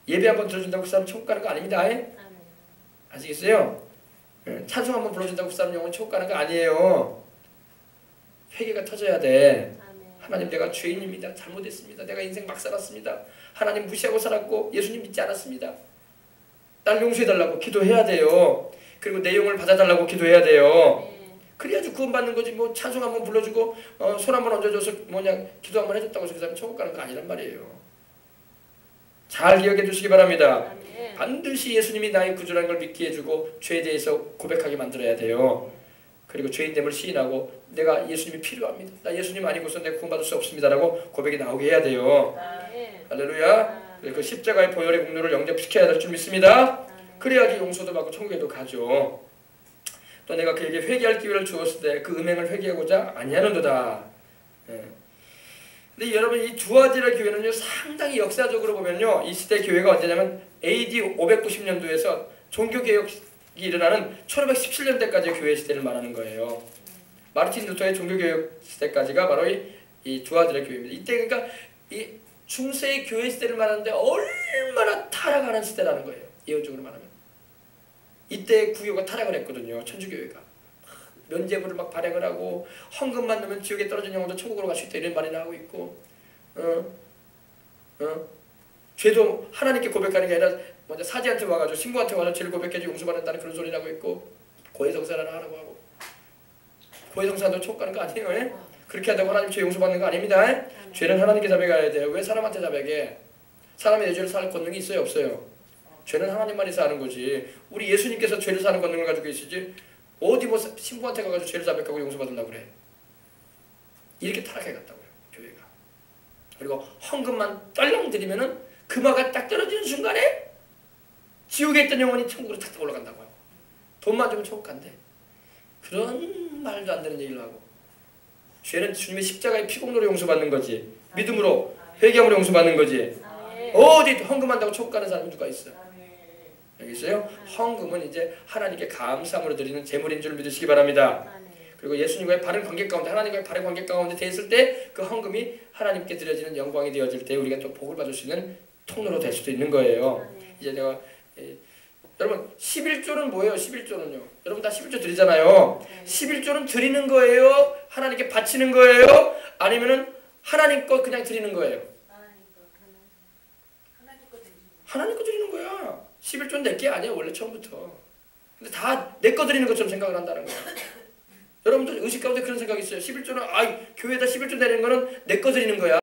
예배 한번 들어준다고 그 사람 천국 가는 거 아닙니다. 아시겠어요? 찬송 한번 불러준다고 그 사람 영혼 천국 가는 거 아니에요. 회개가 터져야 돼. 하나님 내가 죄인입니다. 잘못했습니다. 내가 인생 막 살았습니다. 하나님 무시하고 살았고 예수님 믿지 않았습니다. 날 용서해달라고 기도해야 돼요. 그리고 내 영을 받아달라고 기도해야 돼요. 그래야지 구원받는 거지. 찬송 한번 불러주고 손 한번 얹어줘서 기도 한번 해줬다고 해서 그 사람이 천국 가는 거 아니란 말이에요. 잘 기억해 주시기 바랍니다. 반드시 예수님이 나의 구주라는 걸 믿게 해주고 죄에 대해서 고백하게 만들어야 돼요. 그리고 죄인됨을 시인하고 내가 예수님이 필요합니다. 나 예수님 아니고서 내가 구원받을 수 없습니다라고 고백이 나오게 해야 돼요. 할렐루야. 그 십자가의 보혈의 공로를 영접시켜야 될 줄 믿습니다. 그래야지 용서도 받고 천국에도 가죠. 또 내가 그에게 회개할 기회를 주었을 때 그 음행을 회개하고자 아니하는도다. 근데 여러분 이 두아디라 교회는요 상당히 역사적으로 보면요 이 시대 교회가 언제냐면 AD 590년도에서 종교개혁이 일어나는 1517년대까지의 교회 시대를 말하는 거예요. 마르틴 루터의 종교개혁 시대까지가 바로 이 두아디라 교회입니다. 이때 그러니까 이 중세의 교회 시대를 말하는데 얼마나 타락하는 시대라는 거예요. 예언적으로 말하면. 이때 구교가 타락을 했거든요. 천주교회가. 면죄부를 막 발행을 하고 헌금만 넣으면 지옥에 떨어진 영혼도 천국으로 갈 수 있다 이런 말이 나오고 있고 죄도 하나님께 고백하는 게 아니라 먼저 사지한테 와가지고 신부한테 와서 죄를 고백해서 용서받는다는 그런 소리 나고 있고 고해성사를 하라고 하고 고해성사도 천국 가는 거 아니에요? 예? 그렇게 한다고 하나님 죄 용서받는 거 아닙니다. 죄는 하나님께 자백해야 돼요. 왜 사람한테 자백해? 사람이 내 죄를 사는 권능이 있어요? 없어요? 죄는 하나님만이 사는 거지. 우리 예수님께서 죄를 사는 권능을 가지고 계시지 어디 신부한테 가가지고 죄를 자백하고 용서받으려고 그래. 이렇게 타락해 갔다고요. 교회가. 그리고 헌금만 떨렁 드리면은 금화가 딱 떨어지는 순간에 지옥에 있던 영혼이 천국으로 탁 올라간다고 하고 돈만 주면 천국 간대. 그런 말도 안 되는 얘기를 하고 죄는 주님의 십자가의 피공로로 용서받는 거지. 믿음으로 회개함으로 용서받는 거지. 어디 헌금한다고 천국 가는 사람이 누가 있어? 알겠어요? 헌금은 이제 하나님께 감사함으로 드리는 제물인 줄 믿으시기 바랍니다. 그리고 예수님과의 바른 관계 가운데 하나님과의 바른 관계 가운데 됐을 때 그 헌금이 하나님께 드려지는 영광이 되어질 때 우리가 또 복을 받을 수 있는 통로로 될 수도 있는 거예요. 이제 내가 여러분 11조는 뭐예요? 11조는요. 여러분 다 11조 드리잖아요. 11조는 드리는 거예요? 하나님께 바치는 거예요? 아니면은 하나님 거 그냥 드리는 거예요? 하나님 거 드리는 거야. 11조는 내 게 아니야 원래 처음부터. 근데 다 내 거 드리는 것처럼 생각을 한다는 거야. 여러분들 의식 가운데 그런 생각이 있어요. 11조는 교회에다 11조 내는 거는 내 거 드리는 거야.